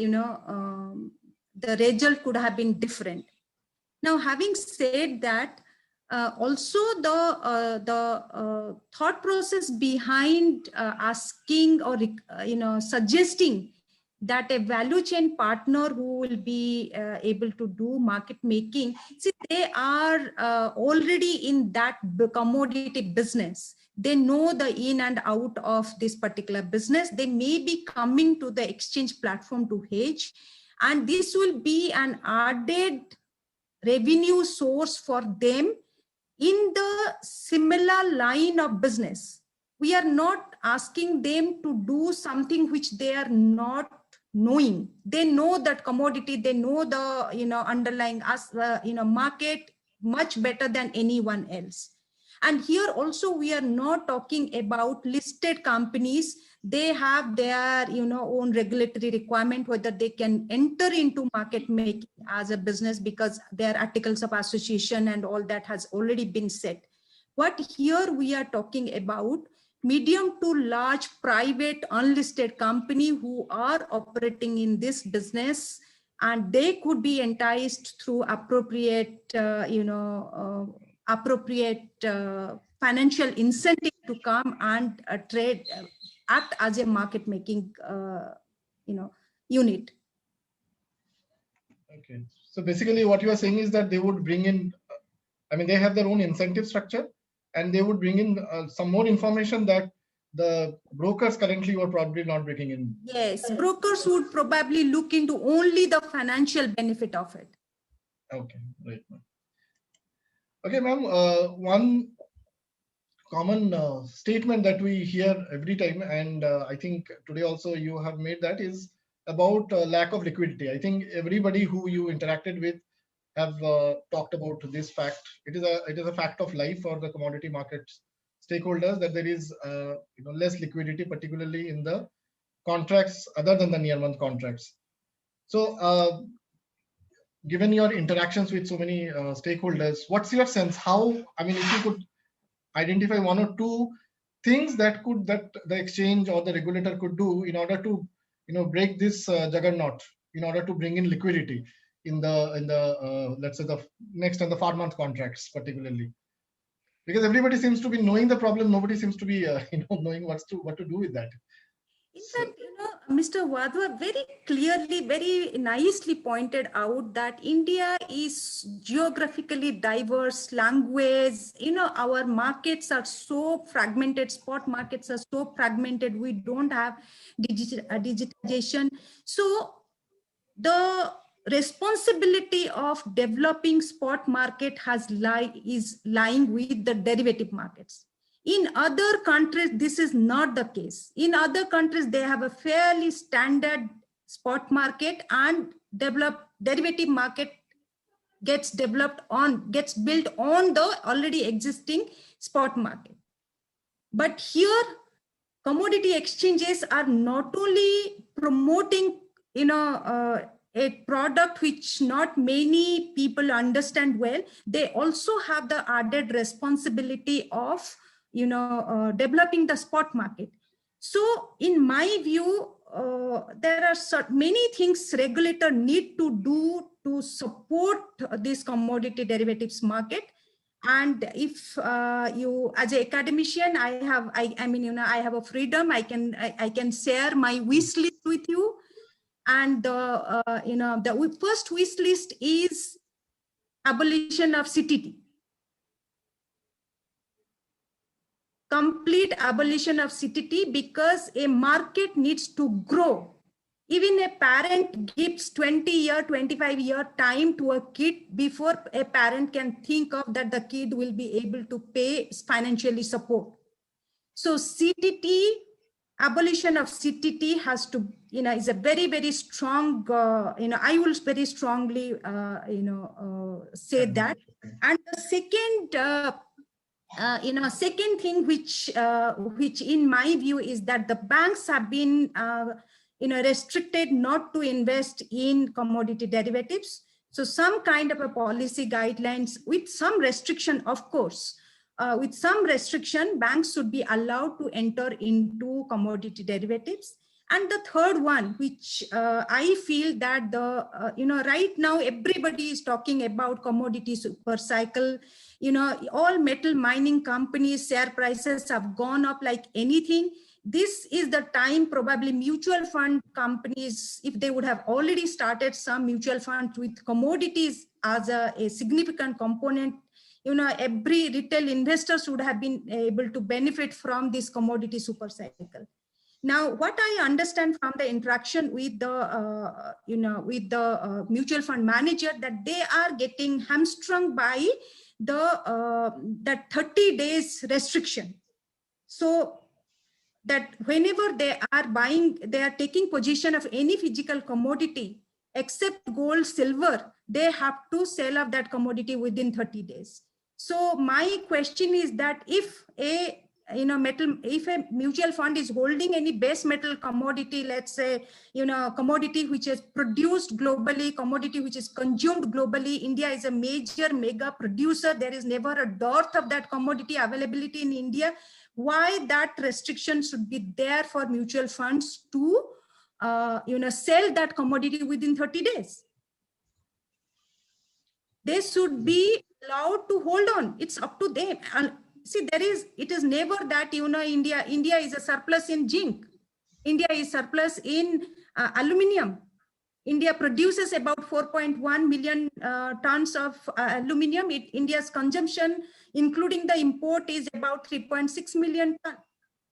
the result could have been different. Now, having said that, also the thought process behind asking or suggesting that a value chain partner who will be able to do market making, see, they are already in that commodity business. They know the in and out of this particular business. They may be coming to the exchange platform to hedge, and this will be an added revenue source for them in the similar line of business. We are not asking them to do something which they are not knowing. They know that commodity, they know the underlying market much better than anyone else. And here also we are not talking about listed companies. They have their own regulatory requirement whether they can enter into market making as a business, because their articles of association and all that has already been set. What here we are talking about, medium to large private unlisted company who are operating in this business, and they could be enticed through appropriate financial incentive to come and trade, act as a market making unit. Okay, so basically what you are saying is that they would bring in, they have their own incentive structure, and they would bring in some more information that the brokers currently were probably not bringing in. Yes, brokers would probably look into only the financial benefit of it. Okay, right. Okay, ma'am, one common statement that we hear every time, and I think today also you have made that, is about lack of liquidity. I think everybody who you interacted with have talked about this fact. It is a fact of life for the commodity markets stakeholders that there is less liquidity, particularly in the contracts other than the near month contracts. So given your interactions with so many stakeholders, what's your sense? How, if you could identify one or two things that the exchange or the regulator could do in order to break this juggernaut, in order to bring in liquidity in the let's say the next and the 4 month contracts particularly, because everybody seems to be knowing the problem, nobody seems to be knowing what to do with that. In fact, Mr. Wadhwa very clearly, very nicely pointed out that India is geographically diverse, language, our markets are so fragmented, spot markets are so fragmented, we don't have digitization. So the responsibility of developing spot market is lying with the derivative markets. In other countries, this is not the case. In other countries, they have a fairly standard spot market, and derivative market gets built on the already existing spot market. But here, commodity exchanges are not only promoting, a product which not many people understand well, they also have the added responsibility of developing the spot market. So in my view, there are many things regulator need to do to support this commodity derivatives market. And if you, as an academician, I have a freedom, I can share my wish list with you. And the first wish list is abolition of CTT. Complete abolition of CTT, because a market needs to grow. Even a parent gives 20-year, 25-year time to a kid before a parent can think of that the kid will be able to pay financially support. So CTT, abolition of CTT has to, is a very, very strong, I will very strongly, say that. And the second, second thing which in my view is that the banks have been restricted not to invest in commodity derivatives. So some kind of a policy guidelines with some restriction, of course, with some restriction, banks should be allowed to enter into commodity derivatives. And the third one, which I feel that right now everybody is talking about commodity super cycle. All metal mining companies' share prices have gone up like anything. This is the time probably mutual fund companies, if they would have already started some mutual funds with commodities as a significant component, every retail investor should have been able to benefit from this commodity super cycle. Now, what I understand from the interaction with the, mutual fund manager, that they are getting hamstrung by that 30 days restriction. So that whenever they are buying, they are taking position of any physical commodity except gold, silver, they have to sell off that commodity within 30 days. So my question is that if if a mutual fund is holding any base metal commodity, let's say, commodity which is produced globally, commodity which is consumed globally, India is a major mega producer. There is never a dearth of that commodity availability in India. Why that restriction should be there for mutual funds to, sell that commodity within 30 days? They should be allowed to hold on. It's up to them. And see, it is never that, India is a surplus in zinc. India is surplus in aluminium. India produces about 4.1 million tons of aluminium. India's consumption, including the import, is about 3.6 million tons.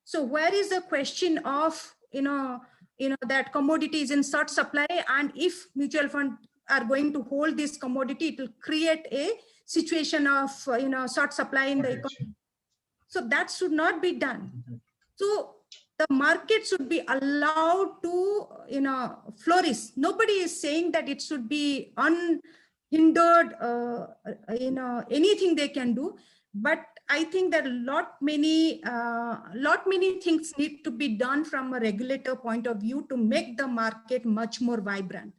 So where is the question of, that commodity is in short supply, and if mutual funds are going to hold this commodity, it will create a situation of, short supply in the economy. So that should not be done. So the market should be allowed to, flourish. Nobody is saying that it should be unhindered, anything they can do. But I think that lot many things need to be done from a regulator point of view to make the market much more vibrant.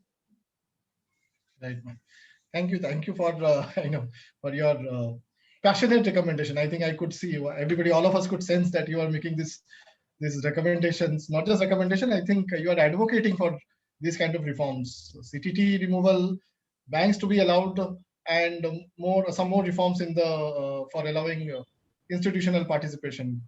Right, ma'am. Thank you for for your passionate recommendation. I think I could see everybody, all of us could sense that you are making these recommendations, not just recommendation. I think you are advocating for these kind of reforms, CTT removal, banks to be allowed, and some more reforms in the for allowing institutional participation.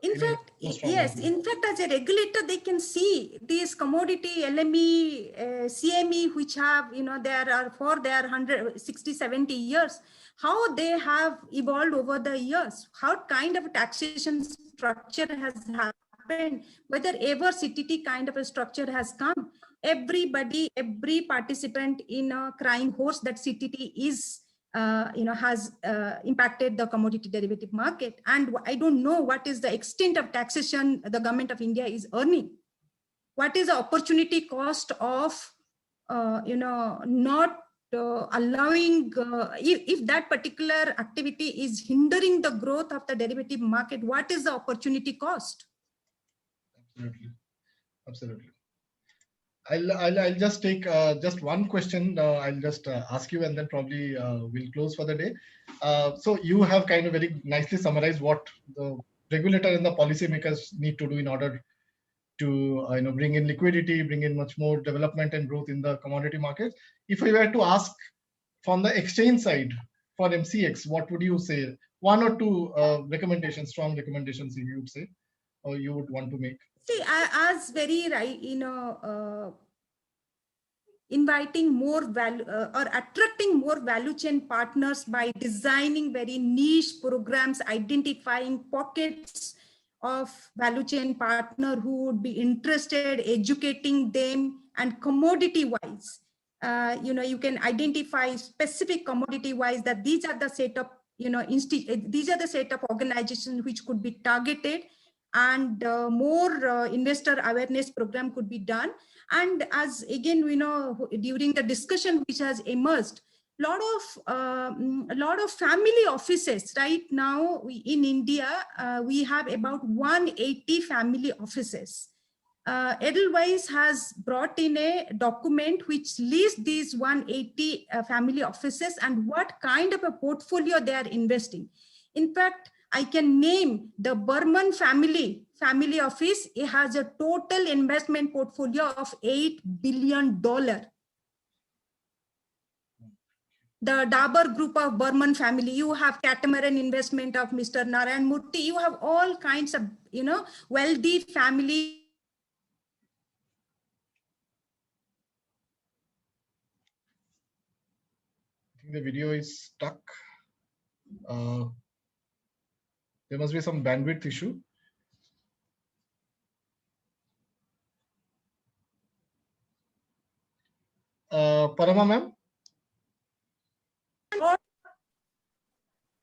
In fact, yes. In fact, as a regulator, they can see these commodity LME, CME, which have, there are 160, 70 years, how they have evolved over the years, how kind of taxation structure has happened, whether ever CTT kind of a structure has come. Everybody, every participant in a crying horse that CTT is, has impacted the commodity derivative market. And I don't know what is the extent of taxation the government of India is earning. What is the opportunity cost of, not allowing, if that particular activity is hindering the growth of the derivative market, what is the opportunity cost? Absolutely. I'll just take just one question. I'll just ask you, and then probably we'll close for the day. So you have kind of very nicely summarized what the regulator and the policymakers need to do in order to bring in liquidity, bring in much more development and growth in the commodity markets. If I were to ask from the exchange side for MCX, what would you say? One or two recommendations, strong recommendations, you would say, or you would want to make? See, as very right, inviting more value or attracting more value chain partners by designing very niche programs, identifying pockets of value chain partner who would be interested, educating them, and commodity wise, you can identify specific commodity wise that these are the set of, these are the set of organizations which could be targeted, and more investor awareness program could be done. And as again, during the discussion which has emerged, lot of family offices right now in India, we have about 180 family offices. Edelweiss has brought in a document which lists these 180 family offices and what kind of a portfolio they are investing. In fact, I can name the Burman family office. It has a total investment portfolio of $8 billion. The Dabur group of Burman family, you have Catamaran investment of Mr. Narayan Murthy, you have all kinds of, wealthy family. I think the video is stuck. There must be some bandwidth issue. Parama ma'am?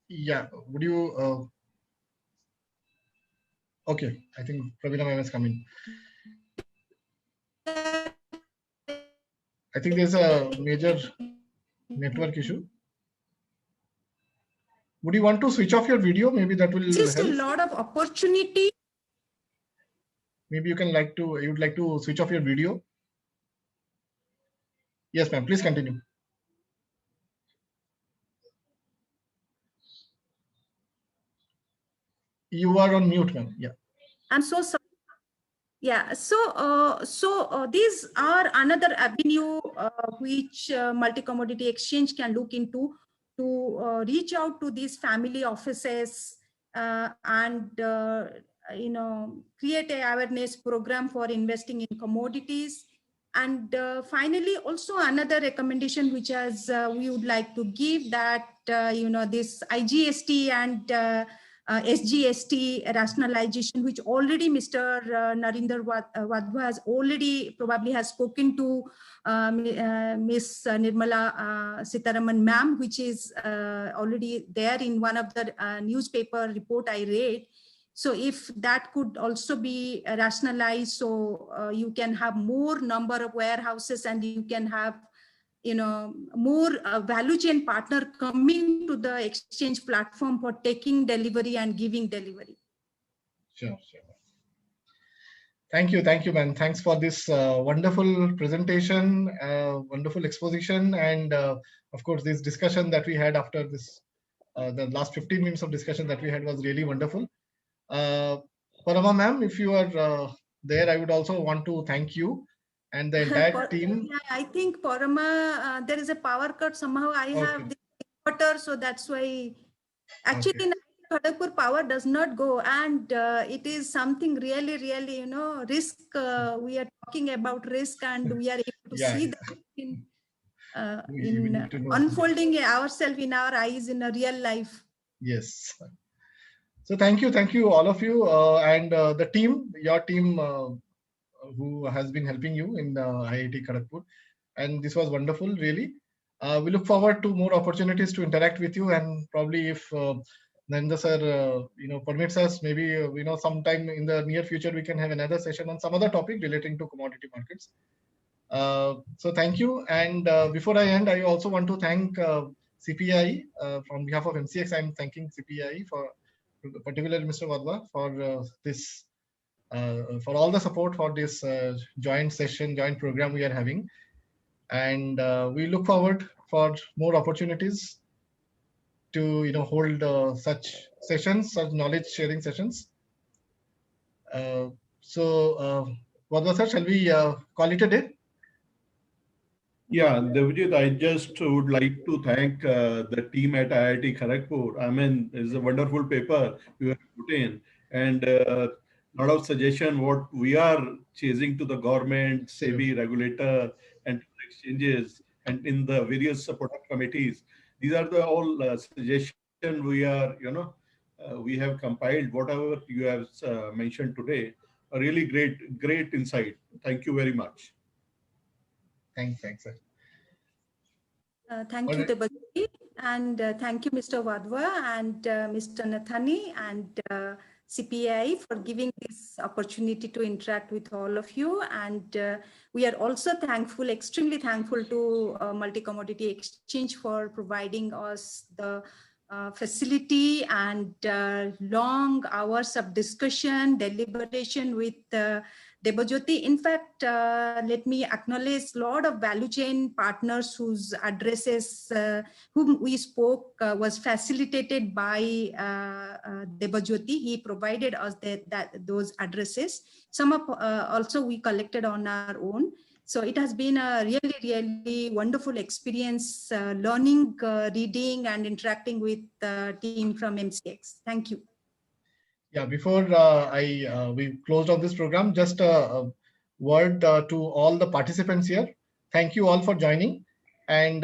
Yeah, would you? Okay, I think Pravina ma'am is coming. I think there's a major network issue. Would you want to switch off your video? Maybe that will Just help. a lot of opportunity. Maybe you'd like to switch off your video. Yes, ma'am. Please continue. You are on mute, ma'am. Yeah. I'm so sorry. Yeah, so these are another avenue which multi-commodity exchange can look into to reach out to these family offices and create a awareness program for investing in commodities. And finally, also another recommendation which we would like to give that this IGST and SGST rationalization, which already Mr. Narinder Wadhwa has already probably has spoken to Ms. Nirmala Sitharaman ma'am, which is already there in one of the newspaper report I read. So if that could also be rationalized, so you can have more number of warehouses and you can have more value chain partner coming to the exchange platform for taking delivery and giving delivery. Sure. Thank you, man. Thanks for this wonderful presentation, wonderful exposition, and of course, this discussion that we had after this, the last 15 minutes of discussion that we had was really wonderful. Parama ma'am, if you are there, I would also want to thank you and the entire team. Yeah, I think Parama, there is a power cut. Somehow I have the inverter, so that's why. Actually, in Kharagpur, power does not go, and it is something really, really, risk. We are talking about risk, and we are able to see that in unfolding ourselves in our eyes in a real life. Yes. So thank you, all of you, and the team, your team. Who has been helping you in IIT Kharagpur, and this was wonderful, really. We look forward to more opportunities to interact with you, and probably if Narinder sir, permits us, maybe sometime in the near future we can have another session on some other topic relating to commodity markets. So thank you, and before I end, I also want to thank CPI on behalf of MCX. I'm thanking CPI for, particularly Mr. Wadhwa, for this. For all the support for this joint program we are having, and we look forward for more opportunities to hold such sessions, such knowledge sharing sessions. So Wadhwa sir, shall we call it a day? Yeah, Devjit, I just would like to thank the team at IIT Kharagpur. I mean, it's a wonderful paper you have put in, and lot of suggestion what we are chasing to the government, SEBI regulator, and exchanges, and in the various support committees. These are the all suggestions we are, we have compiled. Whatever you have mentioned today, a really great insight. Thank you very much. Thanks, sir. Thank you, Debajyoti, and thank you, Mr. Wadhwa and Mr. Nathani and CPI for giving this opportunity to interact with all of you. And we are also thankful, extremely thankful to Multi-Commodity Exchange for providing us the facility and long hours of discussion, deliberation with Debajyoti. In fact, let me acknowledge a lot of value chain partners whose addresses, whom we spoke, was facilitated by Debajyoti. He provided us those addresses. Some of also we collected on our own. So it has been a really, really wonderful experience learning, reading, and interacting with the team from MCX. Thank you. Yeah, before we closed on this program, just a word to all the participants here. Thank you all for joining. And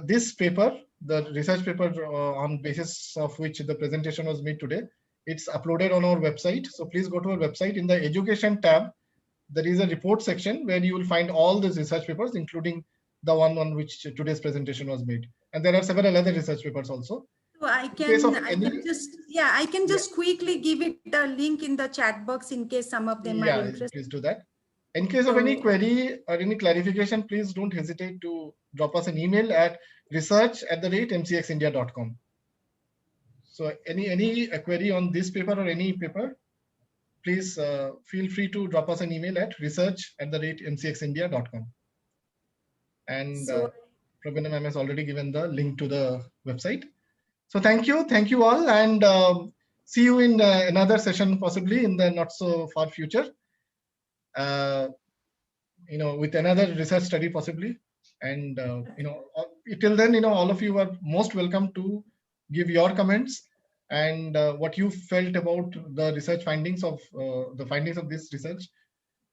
this paper, the research paper on basis of which the presentation was made today, it's uploaded on our website. So please go to our website. In the education tab, there is a report section where you will find all these research papers, including the one on which today's presentation was made. And there are several other research papers also. So I can just quickly give it a link in the chat box in case some of them are interested. Please do that. In case of any query or any clarification, please don't hesitate to drop us an email at research@mcxindia.com. So any query on this paper or any paper, please feel free to drop us an email at research@mcxindia.com. And Praveena ma'am has already given the link to the website. So thank you all, and see you in another session, possibly in the not so far future. With another research study possibly. And till then, all of you are most welcome to give your comments and what you felt about the research findings of this research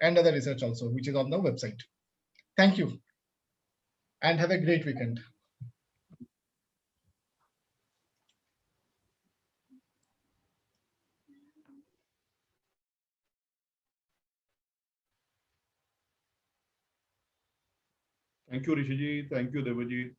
and other research also, which is on the website. Thank you, and have a great weekend. Thank you, Rishiji. Thank you, Debaji.